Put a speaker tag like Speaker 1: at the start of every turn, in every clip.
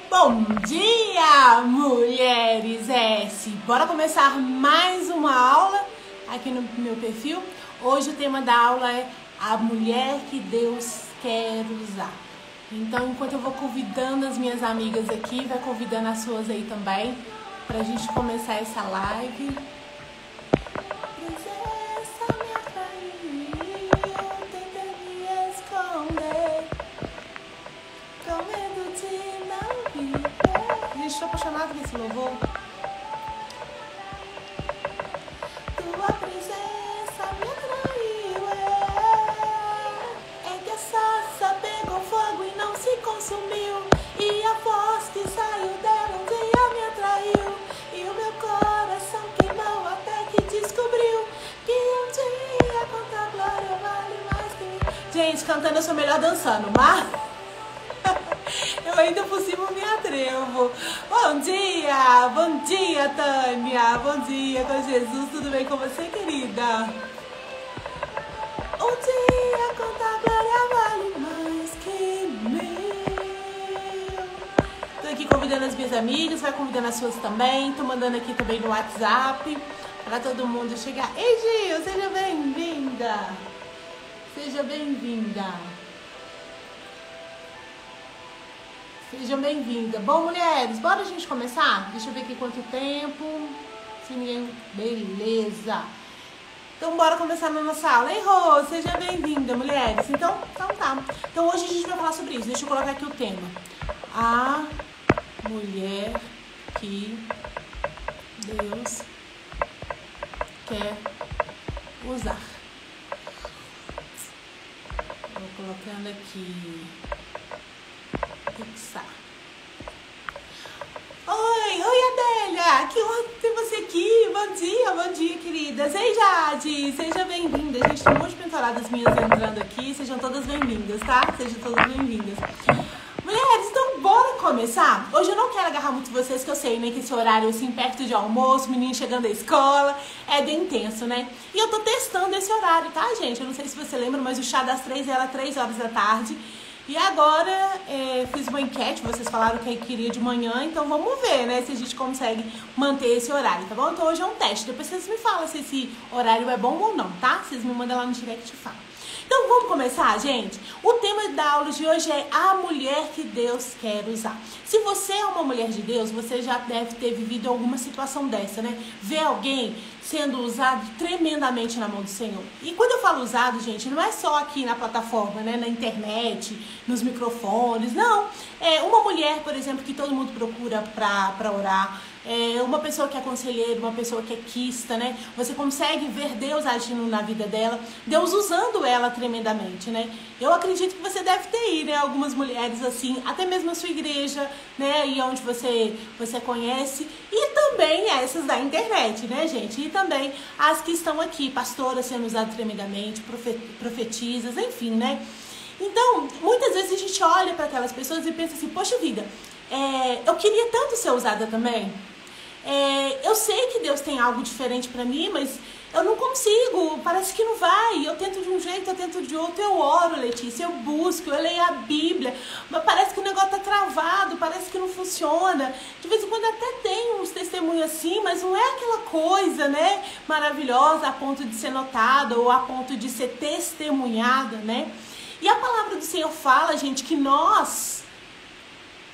Speaker 1: Bom dia, mulheres S! Bora começar mais uma aula aqui no meu perfil. Hoje o tema da aula é a mulher que Deus quer usar. Então, enquanto eu vou convidando as minhas amigas aqui, vai convidando as suas aí também, pra gente começar essa live. Gente, estou apaixonada com esse louvor. Tua presença me atraiu, é que a sarça pegou fogo e não se consumiu, e a voz que saiu dela um dia me atraiu, e o meu coração queimou até que descobriu que um dia contar glória vale mais que mim. Gente, cantando eu sou melhor dançando, mas eu ainda por cima me atrevo. Bom dia, Tânia. Bom dia com Jesus, tudo bem com você, querida? Um dia contar glória vale mais que mil. Tô aqui convidando as minhas amigas, vai convidando as suas também. Tô mandando aqui também no WhatsApp para todo mundo chegar. Ei, Gil, seja bem-vinda. Seja bem-vinda. Sejam bem-vindas. Bom, mulheres, bora a gente começar? Deixa eu ver aqui quanto tempo. Se ninguém... Beleza. Então, bora começar na nossa aula. Ei, Rô, seja bem-vinda, mulheres. Então tá. Então, hoje a gente vai falar sobre isso. Deixa eu colocar aqui o tema. A mulher que Deus quer usar. Vou colocando aqui... Fixar. Oi, Adélia, que honra ter você aqui. Bom dia, queridas. Ei, Jade, seja bem-vinda. Gente, tem um monte de pentoradas minhas entrando aqui. Sejam todas bem-vindas, tá? Sejam todas bem-vindas. Mulheres, então bora começar? Hoje eu não quero agarrar muito vocês, que eu sei, né, que esse horário, assim, perto de almoço, menino chegando da escola, é bem intenso, né? E eu tô testando esse horário, tá, gente? Eu não sei se você lembra, mas o chá das 3 era 3 horas da tarde. E agora fiz uma enquete, vocês falaram que queria de manhã, então vamos ver, né, se a gente consegue manter esse horário, tá bom? Então hoje é um teste, depois vocês me falam se esse horário é bom ou não, tá? Vocês me mandam lá no direct e falam. Então vamos começar, gente? O tema da aula de hoje é a mulher que Deus quer usar. Se você é uma mulher de Deus, você já deve ter vivido alguma situação dessa, né? Ver alguém sendo usado tremendamente na mão do Senhor. E quando eu falo usado, gente, não é só aqui na plataforma, né? Na internet, nos microfones, não. É uma mulher, por exemplo, que todo mundo procura pra orar. Uma pessoa que é conselheira, uma pessoa que é quista, né? Você consegue ver Deus agindo na vida dela, Deus usando ela tremendamente, né? Eu acredito que você deve ter aí, né? Algumas mulheres assim, até mesmo na sua igreja, né? E onde você conhece. E também essas da internet, né, gente? E também as que estão aqui, pastoras sendo usadas tremendamente, profetisas, enfim, né? Então, muitas vezes a gente olha para aquelas pessoas e pensa assim, poxa vida, eu queria tanto ser usada também. Eu sei que Deus tem algo diferente pra mim, mas eu não consigo, parece que não vai. Eu tento de um jeito, eu tento de outro. Eu oro, Letícia, eu busco, eu leio a Bíblia, mas parece que o negócio tá travado, parece que não funciona. De vez em quando até tem uns testemunhos assim, mas não é aquela coisa, né, maravilhosa a ponto de ser notada ou a ponto de ser testemunhada, né? E a palavra do Senhor fala, gente, que nós...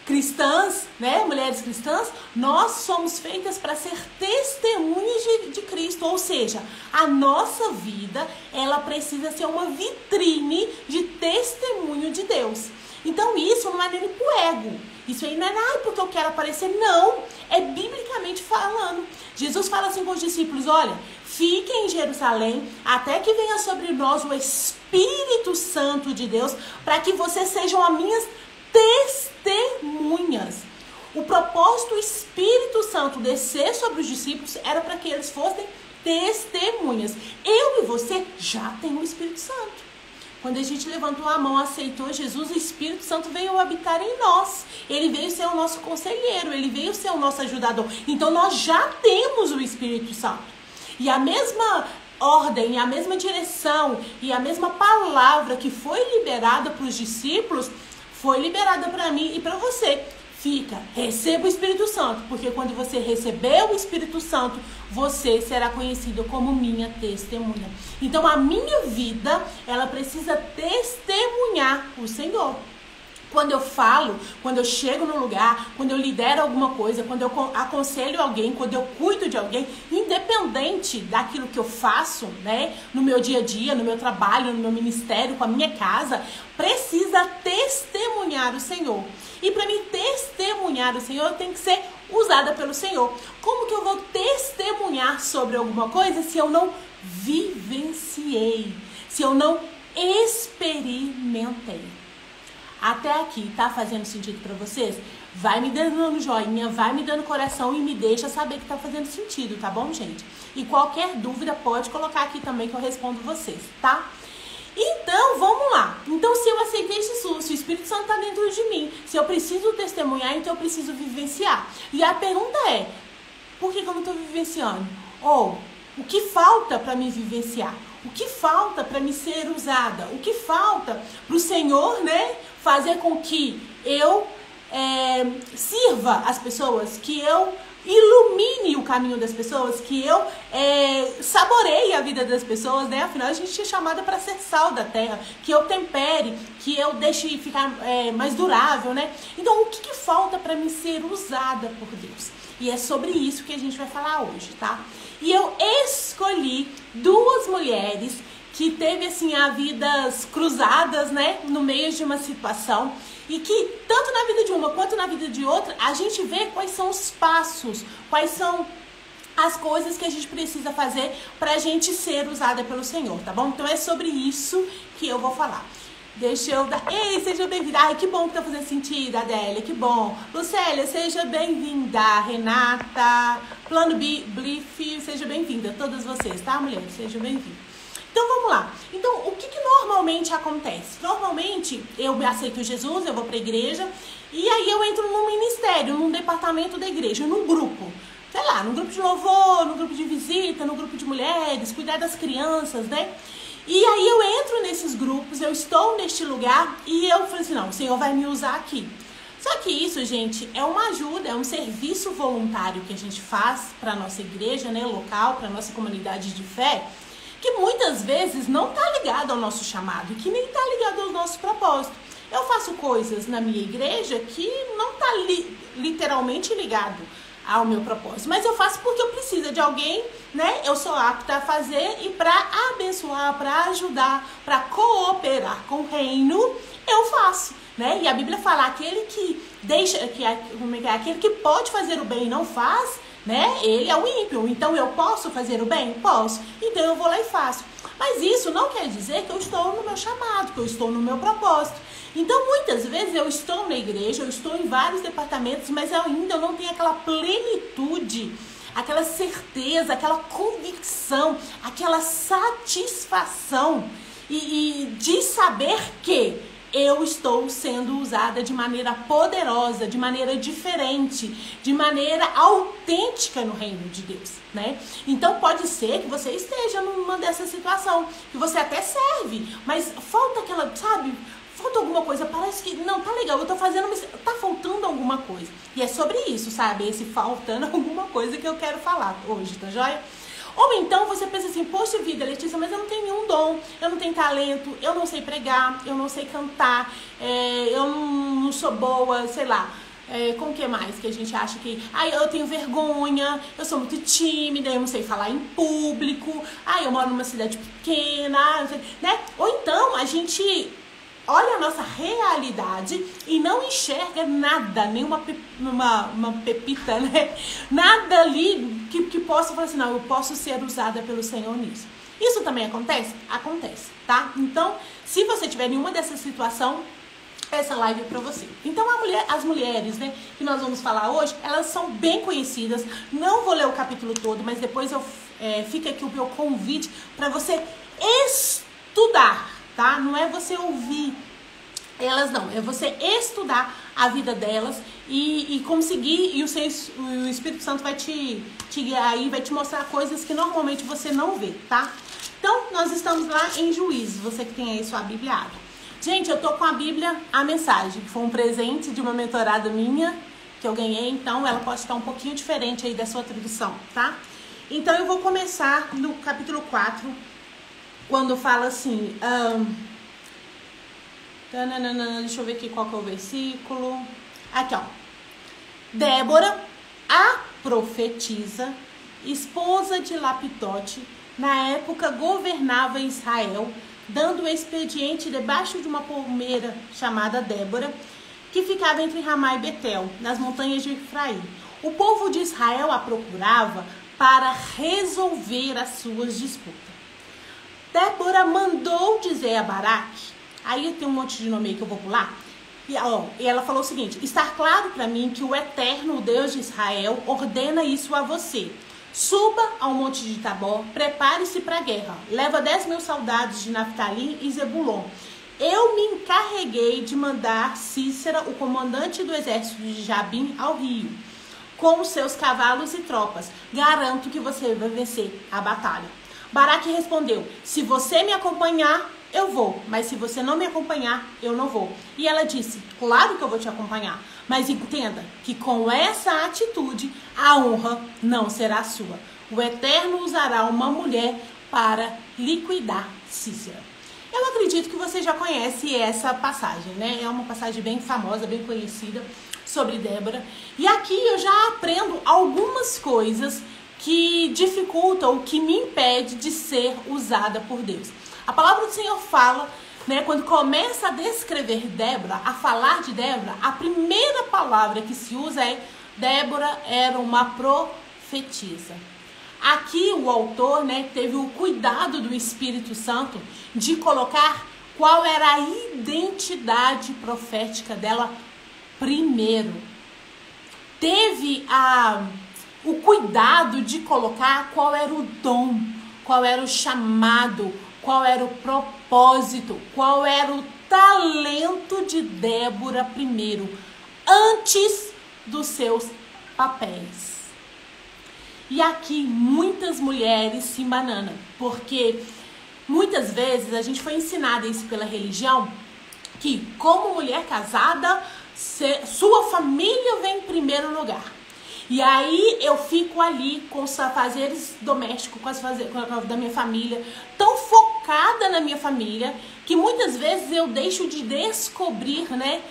Speaker 1: cristãs, né, mulheres cristãs, nós somos feitas para ser testemunhas de Cristo, ou seja, a nossa vida, ela precisa ser uma vitrine de testemunho de Deus. Então isso não é nem pro ego, isso aí não é porque eu quero aparecer, não, é biblicamente falando. Jesus fala assim com os discípulos, olha, fiquem em Jerusalém até que venha sobre nós o Espírito Santo de Deus, para que vocês sejam as minhas testemunhas. O propósito do Espírito Santo descer sobre os discípulos era para que eles fossem testemunhas. Eu e você já tem o Espírito Santo. Quando a gente levantou a mão, aceitou Jesus, o Espírito Santo veio habitar em nós. Ele veio ser o nosso conselheiro, ele veio ser o nosso ajudador. Então nós já temos o Espírito Santo. E a mesma ordem, a mesma direção e a mesma palavra que foi liberada para os discípulos foi liberada para mim e para você. receba o Espírito Santo, porque quando você receber o Espírito Santo, você será conhecido como minha testemunha. Então a minha vida, ela precisa testemunhar o Senhor. Quando eu falo, quando eu chego no lugar, quando eu lidero alguma coisa, quando eu aconselho alguém, quando eu cuido de alguém, independente daquilo que eu faço, né, no meu dia a dia, no meu trabalho, no meu ministério, com a minha casa, precisa testemunhar o Senhor. E para mim testemunhar o Senhor, eu tenho que ser usada pelo Senhor. Como que eu vou testemunhar sobre alguma coisa se eu não vivenciei, se eu não experimentei? Até aqui, tá fazendo sentido pra vocês? Vai me dando joinha, vai me dando coração e me deixa saber que tá fazendo sentido, tá bom, gente? E qualquer dúvida pode colocar aqui também que eu respondo vocês, tá? Então, vamos lá. Então, se eu aceitei Jesus, se o Espírito Santo tá dentro de mim, se eu preciso testemunhar, então eu preciso vivenciar. E a pergunta é, por que eu não tô vivenciando? Ou, o que falta pra me vivenciar? O que falta para me ser usada? O que falta para o Senhor, né, fazer com que eu sirva as pessoas, que eu ilumine o caminho das pessoas, que eu saboreie a vida das pessoas, né? Afinal, a gente é chamada para ser sal da terra, que eu tempere, que eu deixe ficar mais durável, né? Então, o que falta para me ser usada por Deus? E é sobre isso que a gente vai falar hoje, tá? E eu escolhi duas mulheres que teve assim a vidas cruzadas, né, no meio de uma situação, e que tanto na vida de uma quanto na vida de outra, a gente vê quais são os passos, quais são as coisas que a gente precisa fazer pra gente ser usada pelo Senhor, tá bom? Então é sobre isso que eu vou falar. Deixa eu dar... Ei, seja bem-vinda. Ai, que bom que tá fazendo sentido, Adélia, que bom. Lucélia, seja bem-vinda. Renata, Plano Bliff, seja bem-vinda. Todas vocês, tá, mulheres? Sejam bem-vindas. Então, vamos lá. Então, o que normalmente acontece? Normalmente, eu aceito Jesus, eu vou pra igreja, e aí eu entro num ministério, num departamento da igreja, num grupo. Sei lá, num grupo de louvor, num grupo de visita, num grupo de mulheres, cuidar das crianças, né? E aí eu entro nesses grupos, eu estou neste lugar e eu falei assim, não, o Senhor vai me usar aqui. Só que isso, gente, é uma ajuda, é um serviço voluntário que a gente faz para a nossa igreja, né, local, para a nossa comunidade de fé, que muitas vezes não está ligado ao nosso chamado, que nem está ligado ao nosso propósito. Eu faço coisas na minha igreja que não está literalmente ligado ao meu propósito, mas eu faço porque eu preciso de alguém, né? Eu sou apta a fazer, e para abençoar, para ajudar, para cooperar com o reino, eu faço, né? E a Bíblia fala, aquele que deixa, aquele que pode fazer o bem e não faz, né? Ele é o ímpio. Então eu posso fazer o bem? Posso. Então eu vou lá e faço. Mas isso não quer dizer que eu estou no meu chamado, que eu estou no meu propósito. Então, muitas vezes eu estou na igreja, eu estou em vários departamentos, mas ainda eu não tenho aquela plenitude, aquela certeza, aquela convicção, aquela satisfação e de saber que eu estou sendo usada de maneira poderosa, de maneira diferente, de maneira autêntica no reino de Deus, né? Então pode ser que você esteja numa dessa situação, que você até serve, mas falta aquela, sabe, falta alguma coisa, parece que, não, tá legal, eu tô fazendo, mas tá faltando alguma coisa. E é sobre isso, sabe, esse faltando alguma coisa que eu quero falar hoje, tá joia? Ou então você pensa assim, poxa vida, Letícia, mas eu não tenho nenhum dom, eu não tenho talento, eu não sei pregar, eu não sei cantar, eu não sou boa, sei lá, como que mais que a gente acha que... eu tenho vergonha, eu sou muito tímida, eu não sei falar em público, eu moro numa cidade pequena, né? Ou então a gente olha a nossa realidade e não enxerga nada, nenhuma uma pepita, né? Nada ali que possa falar assim, não, eu posso ser usada pelo Senhor nisso. Isso também acontece? Acontece, tá? Então, se você tiver nenhuma dessa situação, essa live é pra você. Então, as mulheres, né, que nós vamos falar hoje, elas são bem conhecidas. Não vou ler o capítulo todo, mas depois fica aqui o meu convite para você estudar, tá? Não é você ouvir elas, não. É você estudar a vida delas e conseguir, e o Espírito Santo vai te guiar aí, vai te mostrar coisas que normalmente você não vê, tá? Então, nós estamos lá em Juízes, você que tem aí sua Bíblia abre. Gente, eu tô com a Bíblia, a mensagem, que foi um presente de uma mentorada minha, que eu ganhei, então ela pode estar um pouquinho diferente aí da sua tradução, tá? Então eu vou começar no capítulo 4, quando fala assim, deixa eu ver aqui qual que é o versículo. Aqui, ó. Débora, a profetisa, esposa de Lapitote, na época governava Israel, dando o expediente debaixo de uma palmeira chamada Débora, que ficava entre Ramá e Betel, nas montanhas de Efraim. O povo de Israel a procurava para resolver as suas disputas. Débora mandou dizer a Baraque, aí tem um monte de nome aí que eu vou pular, e ela falou o seguinte: está claro para mim que o Eterno, o Deus de Israel, ordena isso a você. Suba ao monte de Tabor, prepare-se para a guerra. Leva 10.000 soldados de Naphtali e Zebulon. Eu me encarreguei de mandar Cícera, o comandante do exército de Jabim, ao rio, com os seus cavalos e tropas. Garanto que você vai vencer a batalha. Baraque respondeu: se você me acompanhar, eu vou, mas se você não me acompanhar, eu não vou. E ela disse: claro que eu vou te acompanhar, mas entenda que com essa atitude, a honra não será sua. O Eterno usará uma mulher para liquidar Cícera. Eu acredito que você já conhece essa passagem, né? É uma passagem bem famosa, bem conhecida sobre Débora. E aqui eu já aprendo algumas coisas que dificultam, que me impede de ser usada por Deus. A palavra do Senhor fala, né, quando começa a descrever Débora, a falar de Débora, a primeira palavra que se usa é: Débora era uma profetisa. Aqui o autor, né, teve o cuidado do Espírito Santo de colocar qual era a identidade profética dela primeiro. Teve o cuidado de colocar qual era o dom, qual era o chamado, qual era o propósito, qual era o talento de Débora primeiro, antes dos seus papéis. E aqui muitas mulheres se embananam, porque muitas vezes a gente foi ensinada isso pela religião, que como mulher casada, sua família vem em primeiro lugar. E aí eu fico ali com os afazeres domésticos, com as da minha família, tão focada na minha família, que muitas vezes eu deixo de descobrir, né,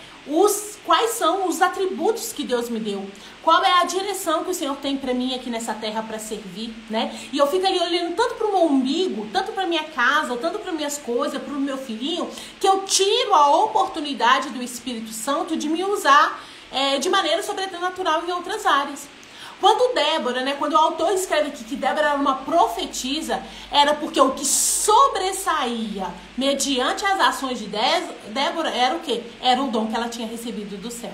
Speaker 1: quais são os atributos que Deus me deu. Qual é a direção que o Senhor tem para mim aqui nessa terra para servir, né? E eu fico ali olhando tanto para o meu umbigo, tanto para minha casa, tanto para minhas coisas, para o meu filhinho, que eu tiro a oportunidade do Espírito Santo de me usar de maneira sobrenatural em outras áreas. Quando Débora, né, quando o autor escreve aqui que Débora era uma profetisa, era porque o que sobressaía mediante as ações de Débora era o quê? Era o dom que ela tinha recebido do céu.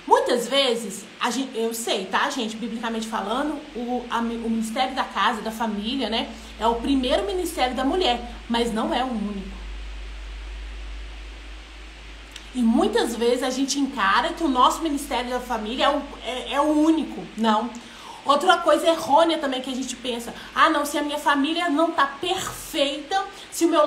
Speaker 1: Muitas vezes, eu sei, tá, gente, biblicamente falando, o ministério da casa, da família, né, é o primeiro ministério da mulher, mas não é o único. E muitas vezes a gente encara que o nosso ministério da família é o único. Não. Outra coisa errônea também que a gente pensa: ah, não, se a minha família não tá perfeita, se o meu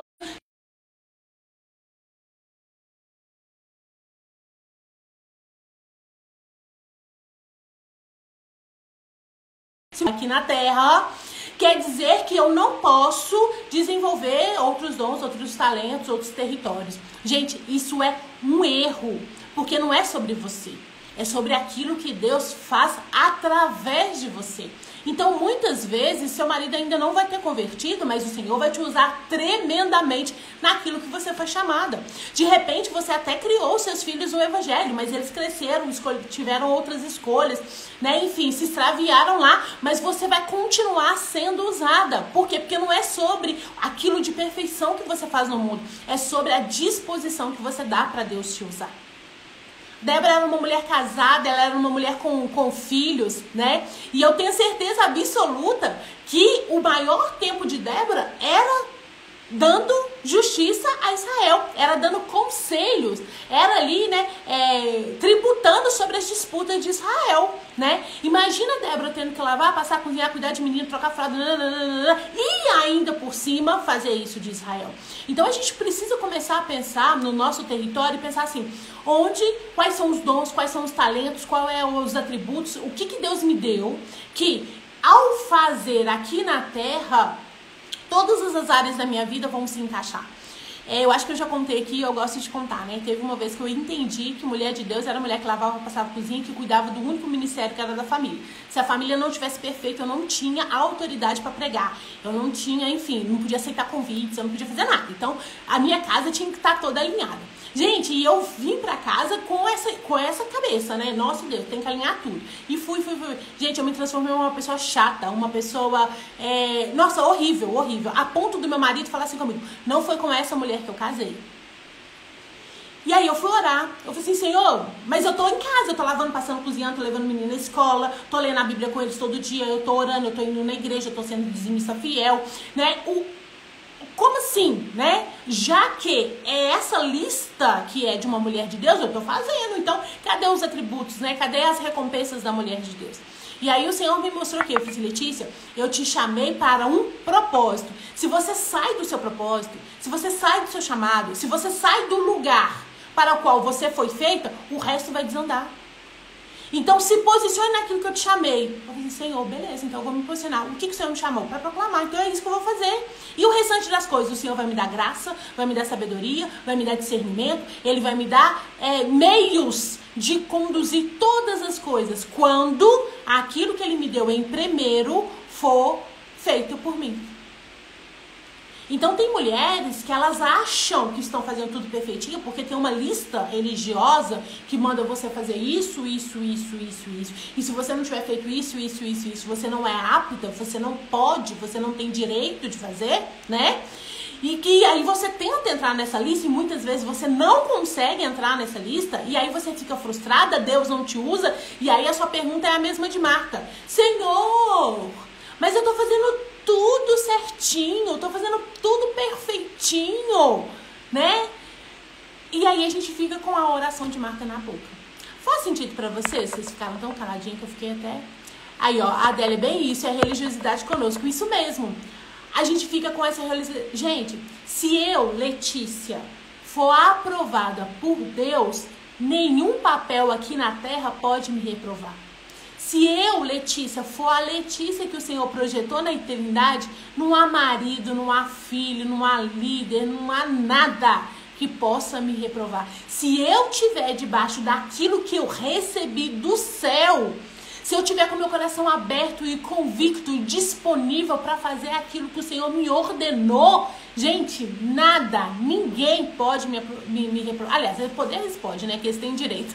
Speaker 1: aqui na terra, quer dizer que eu não posso desenvolver outros dons, outros talentos, outros territórios. Gente, isso é um erro, porque não é sobre você, é sobre aquilo que Deus faz através de você. Então, muitas vezes, seu marido ainda não vai ter convertido, mas o Senhor vai te usar tremendamente naquilo que você foi chamada. De repente, você até criou seus filhos no Evangelho, mas eles cresceram, tiveram outras escolhas, né? Enfim, se extraviaram lá, mas você vai continuar sendo usada. Por quê? Porque não é sobre aquilo de perfeição que você faz no mundo, é sobre a disposição que você dá para Deus te usar. Débora era uma mulher casada, ela era uma mulher com filhos, né? E eu tenho certeza absoluta que o maior tempo de Débora era dando justiça a Israel, era dando conselhos, era ali, né, tributando sobre as disputas de Israel, né? Imagina Débora tendo que lavar, passar, cozinhar, cuidar de menino, trocar fralda, e ainda por cima fazer isso de Israel. Então a gente precisa começar a pensar no nosso território e pensar assim, quais são os dons, quais são os talentos, quais são os atributos, o que Deus me deu, que ao fazer aqui na terra, todas as áreas da minha vida vão se encaixar. Eu acho que eu já contei aqui, eu gosto de contar, né? Teve uma vez que eu entendi que mulher de Deus era mulher que lavava, passava cozinha, que cuidava do único ministério que era da família. Se a família não tivesse perfeita, eu não tinha autoridade para pregar. Eu não tinha, enfim, não podia aceitar convites, eu não podia fazer nada. Então, a minha casa tinha que estar toda alinhada. Gente, e eu vim pra casa com essa cabeça, né? Nossa Deus, tem que alinhar tudo. E fui. Gente, eu me transformei em uma pessoa chata, uma pessoa, nossa, horrível. A ponto do meu marido falar assim comigo, não foi com essa mulher que eu casei. E aí eu fui orar, eu falei assim, Senhor, mas eu tô em casa, eu tô lavando, passando, cozinhando, tô levando menino na escola, tô lendo a Bíblia com eles todo dia, eu tô orando, eu tô indo na igreja, eu tô sendo dizimista fiel, né? Como assim, né? Já que é essa lista que é de uma mulher de Deus, eu tô fazendo. Então, cadê os atributos, né? Cadê as recompensas da mulher de Deus? E aí o Senhor me mostrou o quê? Eu falei assim, Letícia, eu te chamei para um propósito. Se você sai do seu propósito, se você sai do seu chamado, se você sai do lugar para o qual você foi feita, o resto vai desandar. Então, se posicione naquilo que eu te chamei. Eu falei, Senhor, beleza, então eu vou me posicionar. O que o Senhor me chamou? Para proclamar. Então, é isso que eu vou fazer. E o restante das coisas, o Senhor vai me dar graça, vai me dar sabedoria, vai me dar discernimento. Ele vai me dar meios de conduzir todas as coisas quando aquilo que Ele me deu em primeiro for feito por mim. Então tem mulheres que elas acham que estão fazendo tudo perfeitinho porque tem uma lista religiosa que manda você fazer isso. E se você não tiver feito isso, você não é apta, você não pode, você não tem direito de fazer, né? E que aí você tenta entrar nessa lista e muitas vezes você não consegue entrar nessa lista e aí você fica frustrada, Deus não te usa e aí a sua pergunta é a mesma de Marta. Senhor, mas eu tô fazendo tudo certinho, tô fazendo tudo perfeitinho, né? E aí a gente fica com a oração de Marta na boca. Faz sentido pra vocês? Vocês ficaram tão caladinhos que eu fiquei até... Aí, ó, a Adélia é bem isso, é religiosidade conosco, isso mesmo. A gente fica com essa religiosidade. Gente, se eu, Letícia, for aprovada por Deus, nenhum papel aqui na terra pode me reprovar. Se eu, Letícia, for a Letícia que o Senhor projetou na eternidade, não há marido, não há filho, não há líder, não há nada que possa me reprovar. Se eu estiver debaixo daquilo que eu recebi do céu, se eu tiver com meu coração aberto e convicto e disponível para fazer aquilo que o Senhor me ordenou, gente, nada, ninguém pode me reprovar. Aliás, eles podem, né? Que eles têm direito.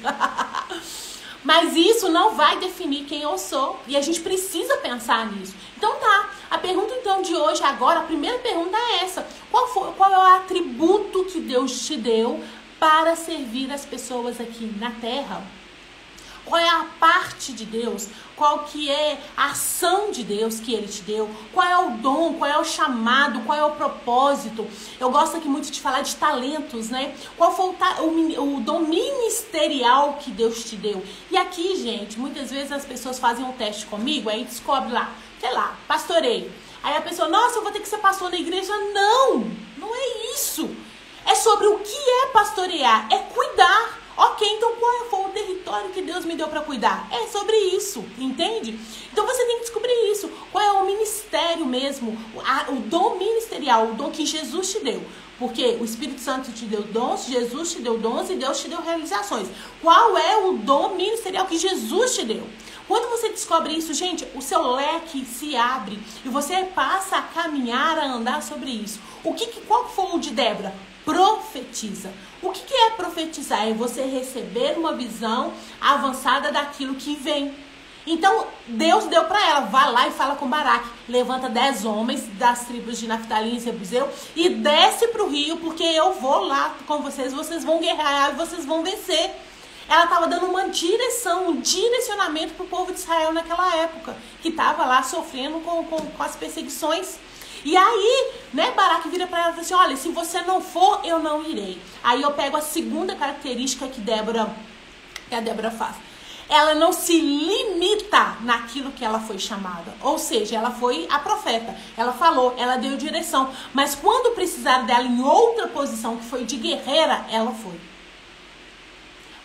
Speaker 1: Mas isso não vai definir quem eu sou. E a gente precisa pensar nisso. Então tá, a pergunta então de hoje agora, a primeira pergunta é essa. Qual é o atributo que Deus te deu para servir as pessoas aqui na terra? Qual é a parte de Deus? Qual que é a ação de Deus que Ele te deu? Qual é o dom? Qual é o chamado? Qual é o propósito? Eu gosto aqui muito de falar de talentos, né? Qual foi o dom ministerial que Deus te deu? E aqui, gente, muitas vezes as pessoas fazem um teste comigo, aí descobre lá, sei lá, pastoreio. Aí a pessoa, nossa, eu vou ter que ser pastor na igreja. Não, não é isso. É sobre o que é pastorear, é cuidar. Ok, então qual foi o território que Deus me deu para cuidar? É sobre isso, entende? Então você tem que descobrir isso. Qual é o ministério mesmo, o dom ministerial, o dom que Jesus te deu. Porque o Espírito Santo te deu dons, Jesus te deu dons e Deus te deu realizações. Qual é o dom ministerial que Jesus te deu? Quando você descobre isso, gente, o seu leque se abre e você passa a caminhar, a andar sobre isso. Qual foi o de Débora? Profetiza. O que é profetizar? É você receber uma visão avançada daquilo que vem. Então, Deus deu para ela, vá lá e fala com Baraque, levanta 10 homens das tribos de Naftali e Zebuseu e desce para o rio, porque eu vou lá com vocês vão guerrear e vocês vão vencer. Ela estava dando uma direção, um direcionamento para o povo de Israel naquela época, que estava lá sofrendo com as perseguições. E aí, né, Baraque vira pra ela e fala assim, olha, se você não for, eu não irei. Aí eu pego a segunda característica que a Débora faz. Ela não se limita naquilo que ela foi chamada. Ou seja, ela foi a profeta. Ela falou, ela deu direção. Mas quando precisaram dela em outra posição, que foi de guerreira, ela foi.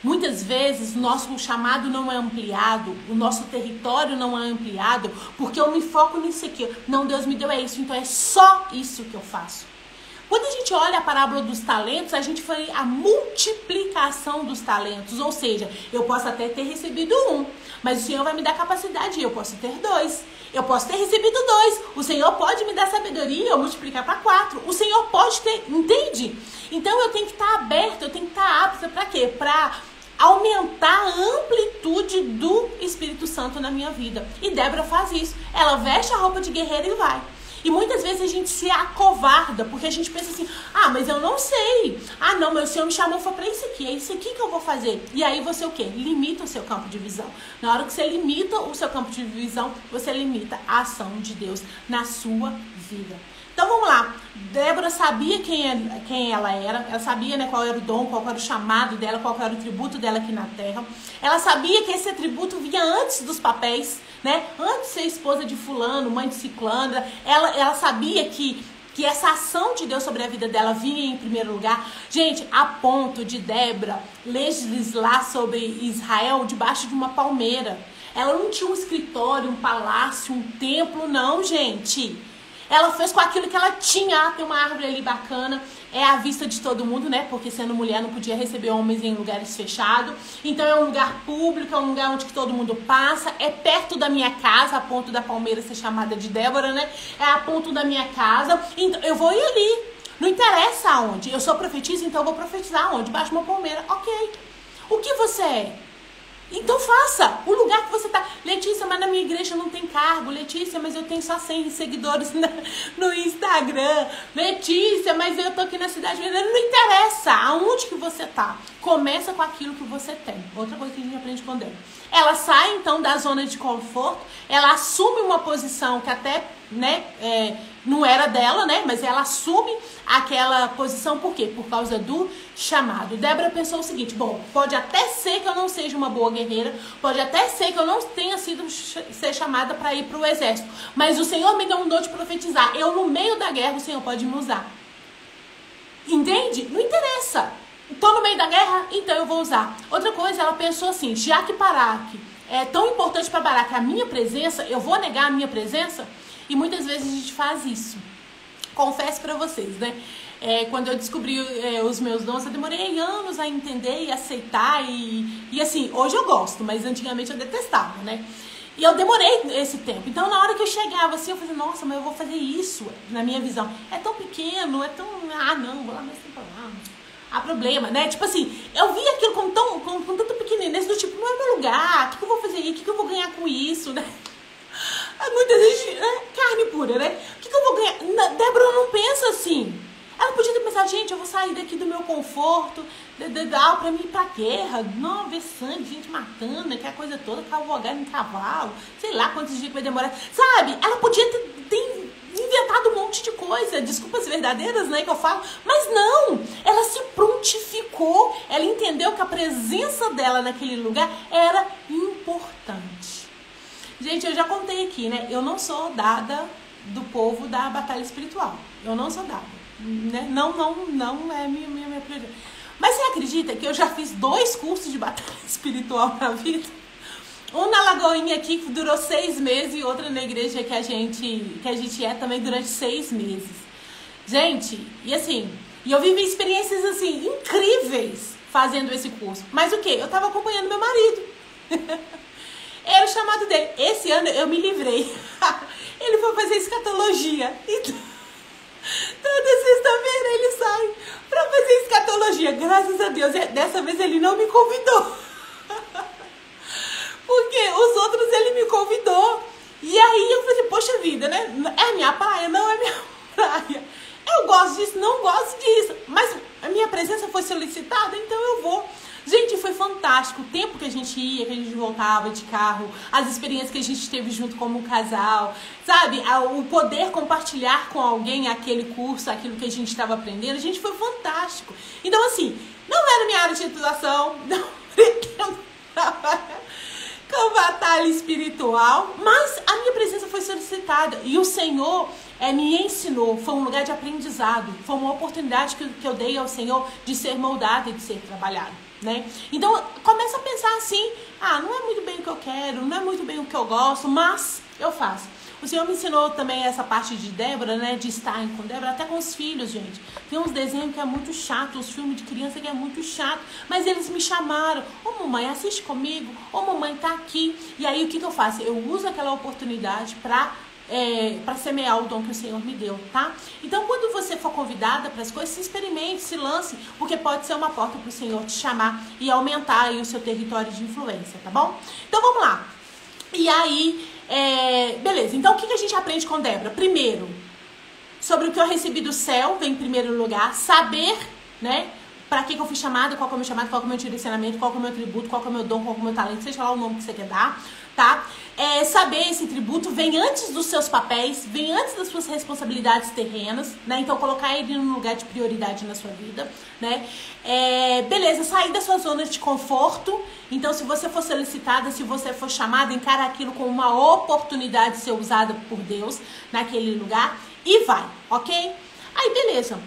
Speaker 1: Muitas vezes o nosso chamado não é ampliado, o nosso território não é ampliado, porque eu me foco nisso aqui. Não, Deus me deu isso, então é só isso que eu faço. Quando a gente olha a parábola dos talentos, a gente foi a multiplicação dos talentos. Ou seja, eu posso até ter recebido 1, mas o Senhor vai me dar capacidade, eu posso ter 2. Eu posso ter recebido 2. O Senhor pode me dar sabedoria, eu multiplicar para 4. O Senhor pode ter, entende? Então eu tenho que estar aberta, eu tenho que estar apta para quê? Para aumentar a amplitude do Espírito Santo na minha vida. E Débora faz isso. Ela veste a roupa de guerreira e vai. E muitas vezes a gente se acovarda, porque a gente pensa assim, ah, mas eu não sei. Ah, não, mas o Senhor me chamou foi para isso aqui, é isso aqui que eu vou fazer. E aí você o quê? Limita o seu campo de visão. Na hora que você limita o seu campo de visão, você limita a ação de Deus na sua vida. Então vamos lá, Débora sabia quem ela era, ela sabia, né, qual era o dom, qual era o chamado dela, qual era o tributo dela aqui na terra. Ela sabia que esse atributo vinha antes dos papéis, né, antes de ser esposa de fulano, mãe de ciclano. Ela sabia que essa ação de Deus sobre a vida dela vinha em primeiro lugar. Gente, a ponto de Débora legislar sobre Israel debaixo de uma palmeira. Ela não tinha um escritório, um palácio, um templo, não, gente. Ela fez com aquilo que ela tinha. Tem uma árvore ali bacana. É à vista de todo mundo, né? Porque sendo mulher não podia receber homens em lugares fechados. Então é um lugar público, é um lugar onde que todo mundo passa. É perto da minha casa, a ponto da palmeira ser chamada de Débora, né? É a ponto da minha casa. Então eu vou ir ali. Não interessa aonde. Eu sou profetisa, então eu vou profetizar aonde? Debaixo de uma palmeira. Ok. O que você é? Então faça o lugar que você tá. Letícia, mas na minha igreja não tem cargo. Letícia, mas eu tenho só 100 seguidores no Instagram. Letícia, mas eu tô aqui na cidade. Não interessa aonde que você tá. Começa com aquilo que você tem. Outra coisa que a gente aprende com Deus. Ela sai então da zona de conforto. Ela assume uma posição que até, né, não era dela, né? Mas ela assume aquela posição, por quê? Por causa do chamado. Débora pensou o seguinte, bom, pode até ser que eu não seja uma boa guerreira, pode até ser que eu não tenha sido ser chamada para ir para o exército, mas o Senhor me deu um dom de profetizar. Eu, no meio da guerra, o Senhor pode me usar. Entende? Não interessa. Estou no meio da guerra, então eu vou usar. Outra coisa, ela pensou assim, já que Baraque é tão importante para Baraque a minha presença, eu vou negar a minha presença? E muitas vezes a gente faz isso. Confesso pra vocês, né? Quando eu descobri os meus dons, eu demorei anos a entender e aceitar. E assim, hoje eu gosto, mas antigamente eu detestava, né? E eu demorei esse tempo. Então, na hora que eu chegava assim, eu falei, nossa, mas eu vou fazer isso, na minha visão. É tão pequeno, é tão... Ah, não, vou lá, mas tem problema. Há problema, né? Tipo assim, eu vi aquilo com tanto pequenino, do tipo, não é meu lugar, o que eu vou fazer aí? O que eu vou ganhar com isso, né? Muitas vezes, né? Carne pura, né? O que eu vou ganhar? Débora não pensa assim. Ela podia ter pensado, gente, eu vou sair daqui do meu conforto, pra mim ir pra guerra, não ver sangue, gente matando, aquela coisa toda, cavalgar em cavalo, sei lá quantos dias que vai demorar. Sabe? Ela podia ter inventado um monte de coisa, desculpas verdadeiras, né, que eu falo, mas não, ela se prontificou, ela entendeu que a presença dela naquele lugar era importante. Gente, eu já contei aqui, né? Eu não sou dada do povo da batalha espiritual. Eu não sou dada. Né? Não é minha prioridade. Mas você acredita que eu já fiz 2 cursos de batalha espiritual na vida? Um na Lagoinha aqui, que durou 6 meses, e outra na igreja que a gente é também durante 6 meses. Gente, e assim, eu vivi experiências assim, incríveis fazendo esse curso. Mas o quê? Eu tava acompanhando meu marido. Era o chamado dele. Esse ano eu me livrei. Ele foi fazer escatologia. Então, toda sexta-feira ele sai pra fazer escatologia. Graças a Deus, dessa vez ele não me convidou. Porque os outros ele me convidou. E aí eu falei, poxa vida, né? É a minha praia? Não é minha praia. Eu gosto disso, não gosto disso. Mas a minha presença foi solicitada, então eu vou. Gente, foi fantástico. O tempo que a gente ia, que a gente voltava de carro, as experiências que a gente teve junto como casal, sabe? O poder compartilhar com alguém aquele curso, aquilo que a gente estava aprendendo, gente, foi fantástico. Então, assim, não era minha área de atuação, não pretendo trabalhar com batalha espiritual, mas a minha presença foi solicitada e o Senhor me ensinou, foi um lugar de aprendizado, foi uma oportunidade que eu dei ao Senhor de ser moldado e de ser trabalhado, né? Então, começa a pensar assim, não é muito bem o que eu quero, não é muito bem o que eu gosto, mas eu faço. O Senhor me ensinou também essa parte de Débora, né? De estar com Débora, até com os filhos, gente. Tem uns desenhos que é muito chato, os filmes de criança que é muito chato. Mas eles me chamaram. Ô, mamãe, assiste comigo. Ô, mamãe, tá aqui. E aí, o que eu faço? Eu uso aquela oportunidade para semear o dom que o Senhor me deu, tá? Então, quando você for convidada para as coisas, se experimente, se lance, porque pode ser uma porta para o Senhor te chamar e aumentar aí o seu território de influência, tá bom? Então, vamos lá. E aí... beleza, então o que a gente aprende com Débora? Primeiro, sobre o que eu recebi do céu, vem em primeiro lugar, saber, né, para que eu fui chamada, qual que é o meu chamado, qual que é o meu direcionamento, qual que é o meu tributo, qual que é o meu dom, qual que é o meu talento, seja lá o nome que você quer dar, tá? Saber esse tributo vem antes dos seus papéis, vem antes das suas responsabilidades terrenas, né? Então colocar ele num lugar de prioridade na sua vida, né? Beleza, sair da sua zona de conforto. Então, se você for solicitada, se você for chamada, encara aquilo como uma oportunidade de ser usada por Deus naquele lugar e vai, ok? Aí, beleza.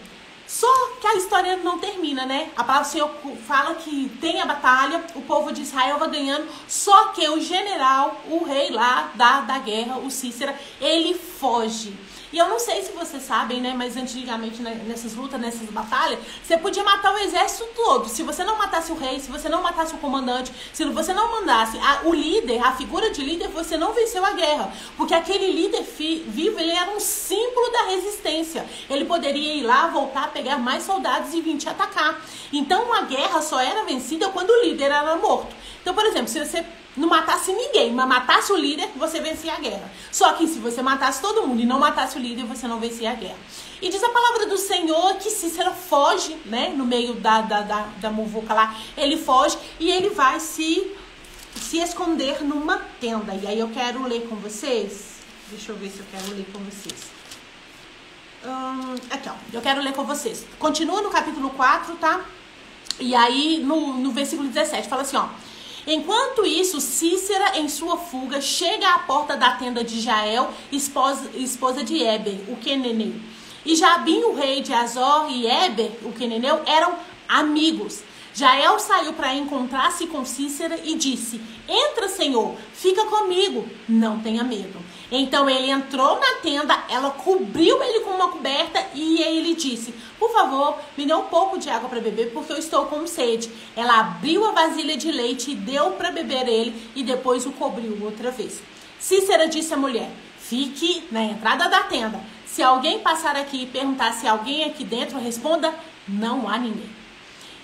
Speaker 1: Só que a história não termina, né? A palavra do Senhor fala que tem a batalha, o povo de Israel vai ganhando, só que o general, o rei lá da guerra, o Cícera, ele foge. E eu não sei se vocês sabem, né? Mas antigamente, nessas lutas, nessas batalhas, você podia matar o exército todo. Se você não matasse o rei, se você não matasse o comandante, se você não mandasse o líder, a figura de líder, você não venceu a guerra. Porque aquele líder vivo, ele era um símbolo da resistência. Ele poderia ir lá, voltar, pegar mais soldados e vir te atacar. Então, uma guerra só era vencida quando o líder era morto. Então, por exemplo, se você não matasse ninguém, mas matasse o líder, você vencia a guerra. Só que se você matasse todo mundo e não matasse o líder, você não vencia a guerra. E diz a palavra do Senhor que Cícera foge, né, no meio da muvuca lá, ele foge e ele vai se esconder numa tenda. E aí eu quero ler com vocês, deixa eu ver se eu quero ler com vocês. Aqui, ó, eu quero ler com vocês. Continua no capítulo 4, tá? E aí no versículo 17 fala assim, ó. Enquanto isso, Cícera, em sua fuga, chega à porta da tenda de Jael, esposa de Éber, o queneneu. E Jabim, o rei de Azor, e Éber, o queneneu, eram amigos. Jael saiu para encontrar-se com Cícera e disse, entra, Senhor, fica comigo, não tenha medo. Então ele entrou na tenda, ela cobriu ele com uma coberta e ele disse, por favor, me dê um pouco de água para beber porque eu estou com sede. Ela abriu a vasilha de leite e deu para beber ele e depois o cobriu outra vez. Cícera disse à mulher, fique na entrada da tenda. Se alguém passar aqui e perguntar se há alguém aqui dentro, responda, não há ninguém.